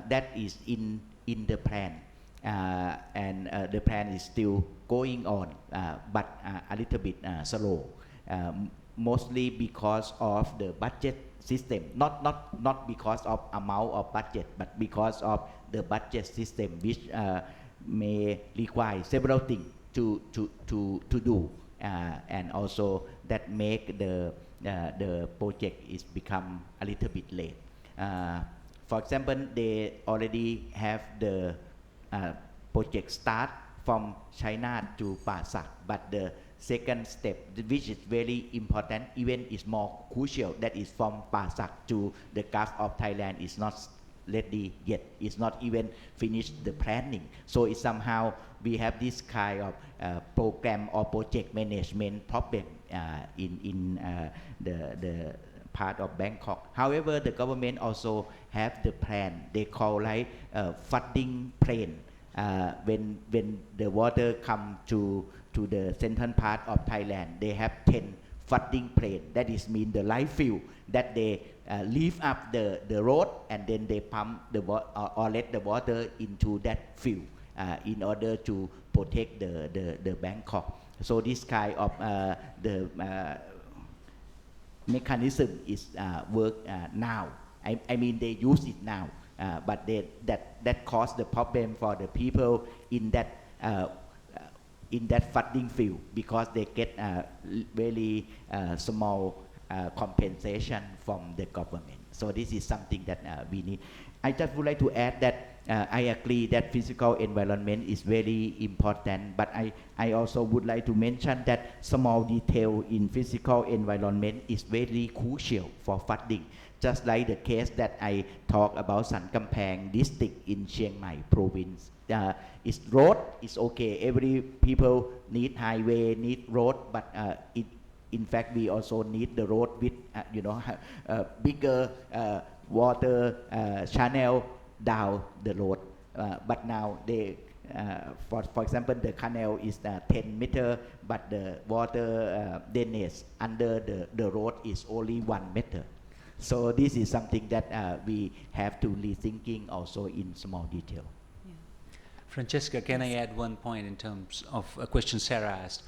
That is in the plan, and the plan is still going on, but a little bit slow, mostly because of the budget system, not because of amount of budget, but because of the budget system, which may require several things to do, and also that make the project is become a little bit late. For example, they already have the project start from China to Pasak, but the second step, which is very important, even is more crucial, that is from Pasak to the Gulf of Thailand, is not ready yet. It's not even finished the planning. So it's somehow we have this kind of program or project management problem in the part of Bangkok. However, the government also have the plan. They call like flooding plan. When the water come to the central part of Thailand, they have 10 flooding plane. That is mean the live field that they lift up the road, and then they pump the or let the water into that field in order to protect the Bangkok. So this kind of the mechanism is work now. I mean they use it now, but that caused the problem for the people in that flooding field, because they get very small compensation from the government. So this is something that we need. I just would like to add that I agree that physical environment is very important, but I also would like to mention that small detail in physical environment is very crucial for flooding. Just like the case that I talked about San Kamphaeng district in Chiang Mai province. Its road is okay. Every people need highway, need road, but in fact we also need the road with bigger water channel down the road. But now they, for example, the canal is 10 meter, but the water drainage under the road is only 1 meter. So this is something that we have to rethinking also in small detail. Francesca, can I add one point in terms of a question Sarah asked?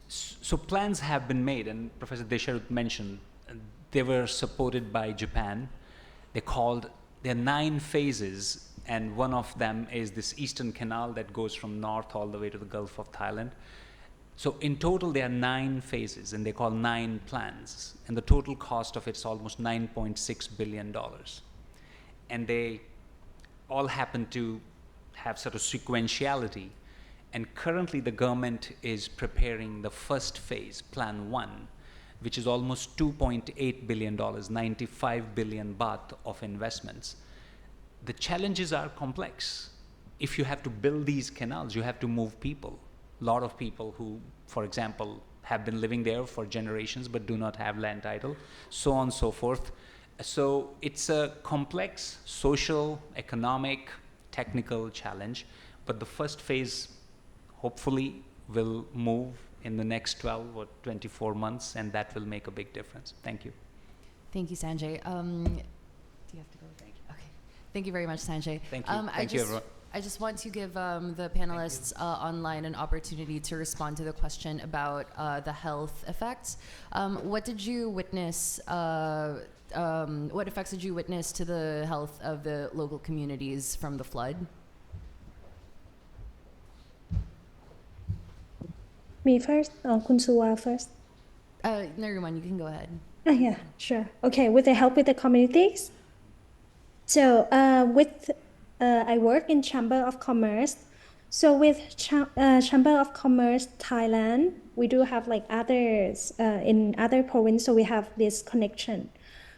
So plans have been made, and Professor Desharut mentioned they were supported by Japan. There are 9 phases, and one of them is this eastern canal that goes from north all the way to the Gulf of Thailand. So in total there are 9 phases, and they call 9 plans, and the total cost of it's almost $9.6 billion. And they all happen to have sort of sequentiality, and currently the government is preparing the first phase, Plan 1, which is almost $2.8 billion, 95 billion baht of investments. The challenges are complex. If you have to build these canals, you have to move people. A lot of people who, for example, have been living there for generations but do not have land title, so on and so forth. So it's a complex social, economic, technical challenge, but the first phase hopefully will move in the next 12 or 24 months, and that will make a big difference. Thank you. Thank you, Sanjay. Do you have to go? Thank you. Okay. Thank you very much, Sanjay. Thank you. Thank you, everyone. I just want to give the panelists online an opportunity to respond to the question about the health effects. What did you witness? What effects did you witness to the health of the local communities from the flood? Me first, or Kun Suwa first? Nariman, you can go ahead. Yeah, sure. Okay, with the help with the communities. So I work in Chamber of Commerce. So with Chamber of Commerce Thailand, we do have like others in other provinces, so we have this connection.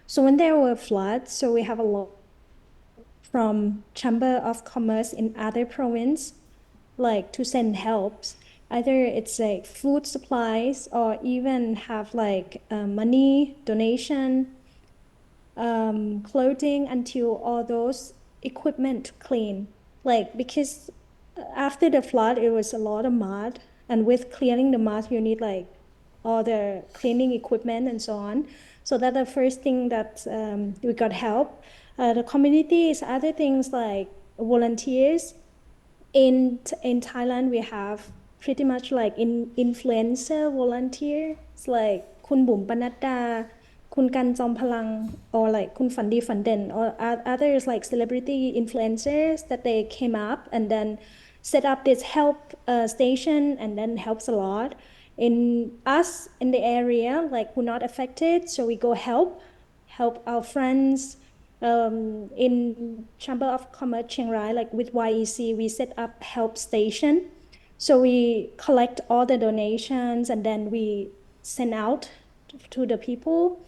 So when there were floods, so we have a lot from Chamber of Commerce in other provinces, like to send helps. Either it's like food supplies or even have like money donation clothing until all those equipment clean. Like, because after the flood, it was a lot of mud, and with clearing the mud, you need like all the cleaning equipment and so on. So that's the first thing that we got help. The community is other things like volunteers. In Thailand, we have pretty much like influencer volunteers, like Kun Bum Panatta, Kun Kan Jom Palang, or like Kun Fandi Fanden, or others like celebrity influencers that they came up and then set up this help station and then helps a lot. In us in the area, like we're not affected, so we go help our friends. In Chamber of Commerce Chiang Rai, like with YEC, we set up help station. So we collect all the donations and then we send out to the people.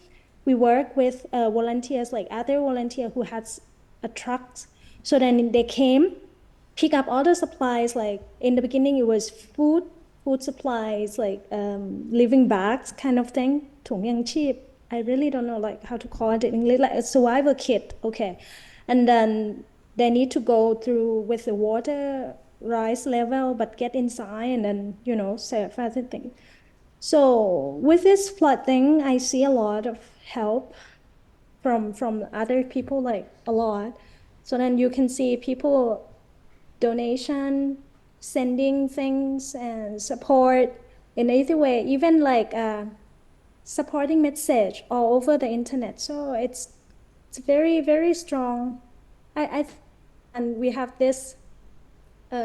We work with volunteers, like other volunteer who has a truck. So then they came, pick up all the supplies. Like in the beginning, it was food supplies, like living bags kind of thing, ถุงยังชีพ. I really don't know like how to call it in English, like a survival kit, okay. And then they need to go through with the water rise level, but get inside and then, you know, save everything. So with this flood thing, I see a lot of help from other people, like a lot. So then you can see people donation, sending things and support in either way, even like supporting message all over the internet. So it's very, very strong. And we have this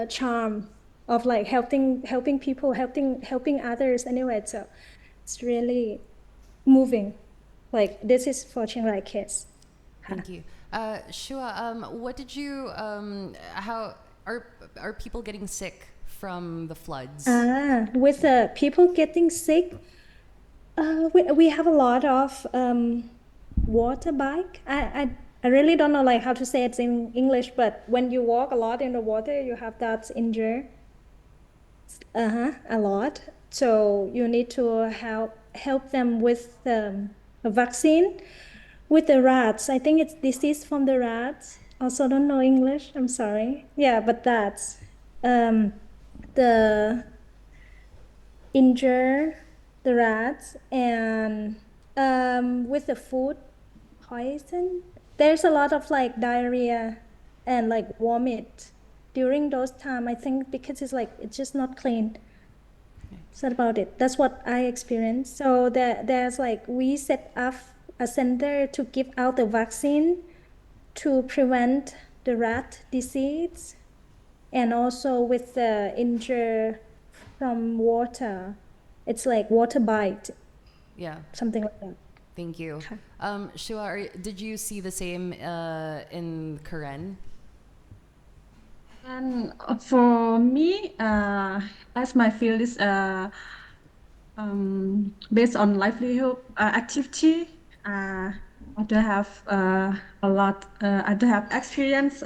charm of like helping people, helping others anyway. So it's really moving. Like this is for Chiang Rai case. Thank you. Shua, what did you, how are people getting sick from the floods? With people getting sick, we have a lot of water bike. I really don't know like how to say it in English, but when you walk a lot in the water, you have that injury. A lot. So you need to help them with a vaccine. With the rats, I think it's disease from the rats. Also don't know English, I'm sorry. Yeah, but that's the injure the rats, and with the food poison, there's a lot of like diarrhea and like vomit during those time. I think because it's like it's just not clean. That's about it. That's what I experienced. So there's like we set up a center to give out the vaccine to prevent the rat disease, and also with the injury from water. It's like water bite. Yeah. Something like that. Thank you. Shua, did you see the same in Karen? And for me, as my field is based on livelihood activity, I do have a lot. I do have experience.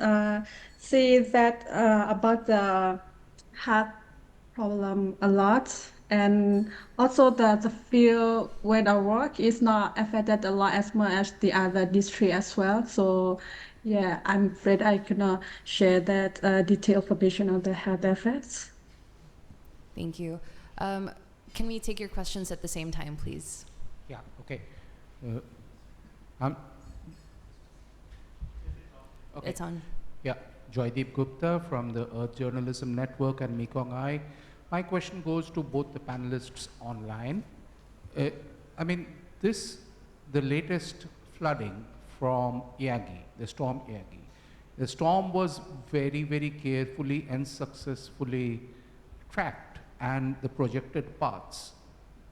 See that about the heart problem a lot, and also the field where I work is not affected a lot as much as the other district as well. So yeah, I'm afraid I cannot share that detailed information on the health effects. Thank you. Can we take your questions at the same time, please? Yeah, okay. Okay. It's on. Yeah, Joydeep Gupta from the Earth Journalism Network and Mekong Eye. My question goes to both the panelists online. I mean, the latest flooding from Yagi, the storm Yagi. The storm was very, very carefully and successfully tracked, and the projected paths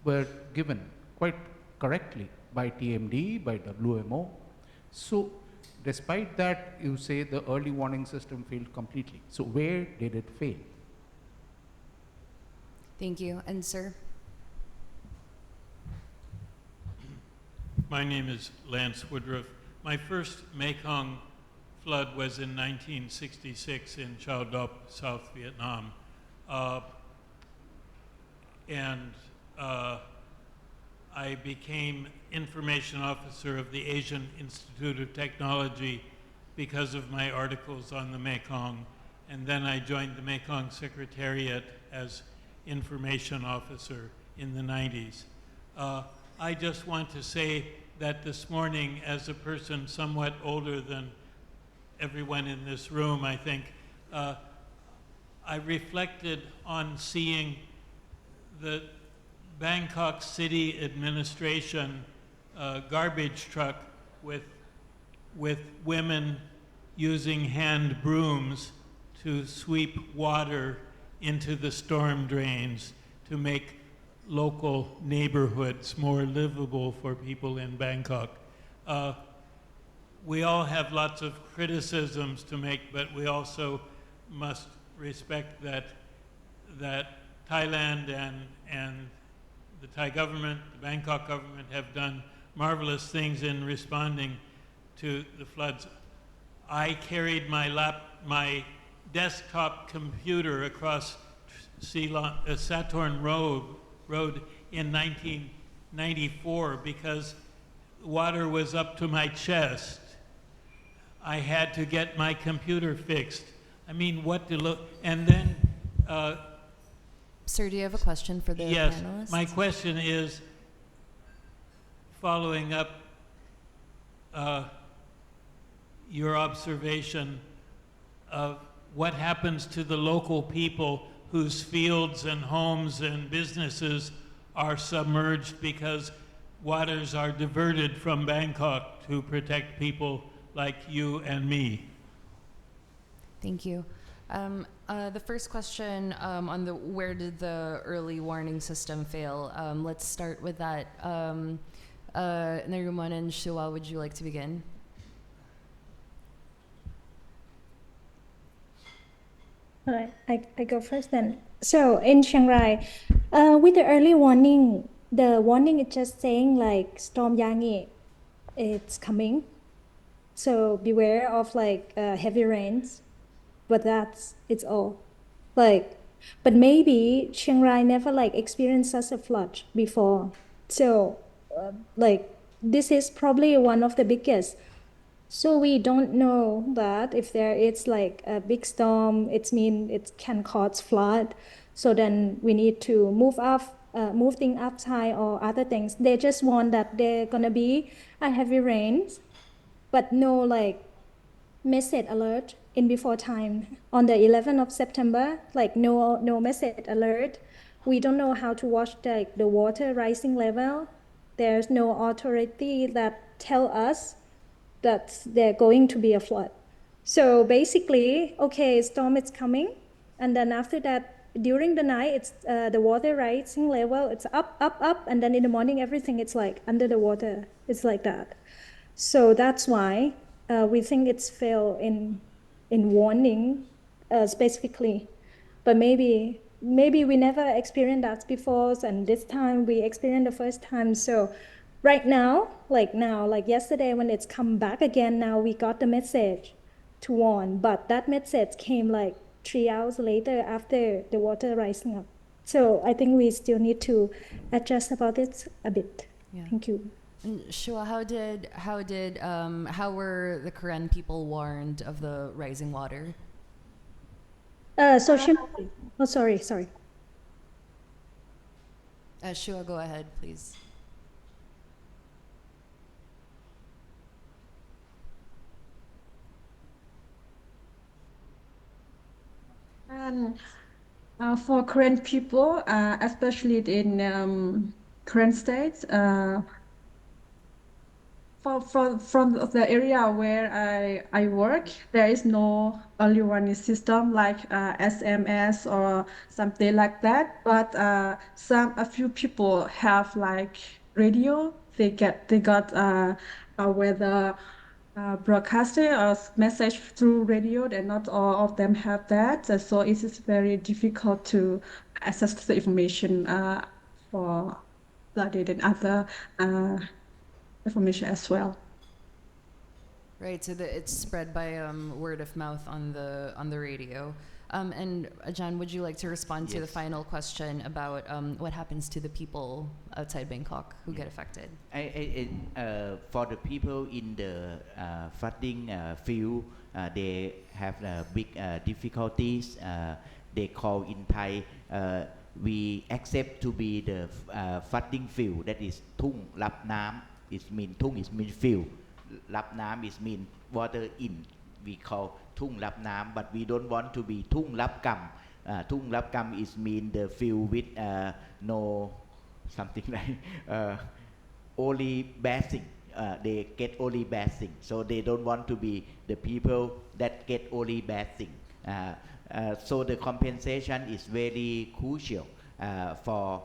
were given quite correctly by TMD, by WMO. So despite that, you say the early warning system failed completely. So where did it fail? Thank you. And sir? My name is Lance Woodruff. My first Mekong flood was in 1966 in Chao Dop, South Vietnam. I became information officer of the Asian Institute of Technology because of my articles on the Mekong. And then I joined the Mekong Secretariat as information officer in the 90s. I just want to say that this morning, as a person somewhat older than everyone in this room, I think, I reflected on seeing the Bangkok City Administration garbage truck with women using hand brooms to sweep water into the storm drains to make local neighborhoods more livable for people in Bangkok. We all have lots of criticisms to make, but we also must respect that Thailand and the Thai government, the Bangkok government have done marvelous things in responding to the floods. I carried my desktop computer across Saturn Road in 1994 because water was up to my chest. I had to get my computer fixed. I mean, what to look, and then Sir, do you have a question for the yes, panelists? my question is, following up your observation of what happens to the local people whose fields and homes and businesses are submerged because waters are diverted from Bangkok to protect people like you and me. Thank you. The first question on the where did the early warning system fail? Let's start with that. Naruman and Shua, would you like to begin? All right, I go first then. So in Chiang Rai, with the early warning, the warning is just saying like storm Yangi, it's coming. So beware of like heavy rains, but it's all. Like, but maybe Chiang Rai never like experienced such a flood before. So like this is probably one of the biggest. So we don't know that if there is like a big storm, it means it can cause flood. So then we need to move things upside or other things. They just want that they're gonna be a heavy rains, but no like message alert in before time. On the 11th of September, like no message alert. We don't know how to watch the water rising level. There's no authority that tell us that there's going to be a flood. So basically, okay, storm is coming, and then after that, during the night, it's the water rising level, it's up, and then in the morning, everything it's like under the water. It's like that. So that's why we think it's fail in warning specifically, but maybe we never experienced that before, and this time we experienced the first time. So right now, like yesterday when it's come back again, now we got the message to warn, but that message came like 3 hours later after the water rising up. So I think we still need to adjust about it a bit. Yeah. Thank you. And Shua, how were the Karen people warned of the rising water? Social. Oh, sorry. Shua, go ahead, please. For Korean people, especially in Korean states, from the area where I work, there is no early warning system like SMS or something like that. But a few people have like radio. They got a weather broadcasting or message through radio, and not all of them have that. So it is very difficult to access the information for flooded and other information as well. Right, so it's spread by word of mouth on the radio. And John, would you like to respond to the Yes. final question about what happens to the people outside Bangkok who get affected? For the people in the flooding field, they have big difficulties. They call in Thai, we accept to be the flooding field, that is Thung Lap Nam. It mean Thung is mean field. Lap Nam is mean water in. We call Thung Lap Nam, but we don't want to be Thung Lap Kam. Thung Lap Kam is mean the field with no something like only basin. They get only basin, so they don't want to be the people that get only basin. So the compensation is very crucial for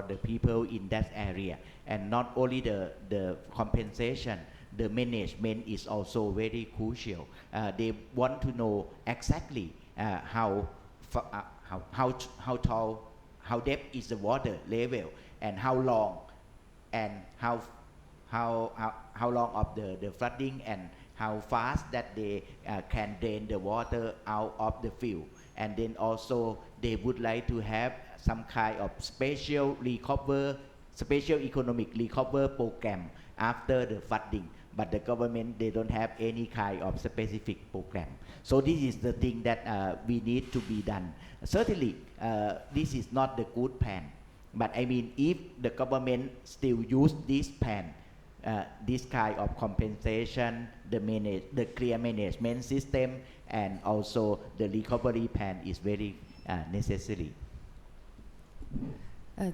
the people in that area, and not only the compensation, the management is also very crucial. They want to know exactly how tall, how deep is the water level, and how long, and how long of the flooding, and how fast that they can drain the water out of the field. And then also they would like to have some kind of special economic recover program after the flooding, but the government, they don't have any kind of specific program. So this is the thing that we need to be done. Certainly this is not the good plan, but I mean, if the government still use this plan, this kind of compensation, the clear management system, and also the recovery plan is very necessary.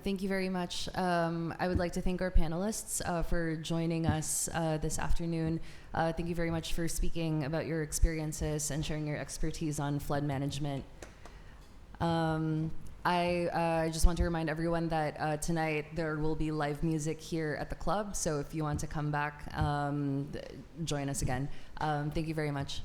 Thank you very much. I would like to thank our panelists for joining us this afternoon. Thank you very much for speaking about your experiences and sharing your expertise on flood management. I just want to remind everyone that tonight there will be live music here at the club, so if you want to come back, join us again. Thank you very much.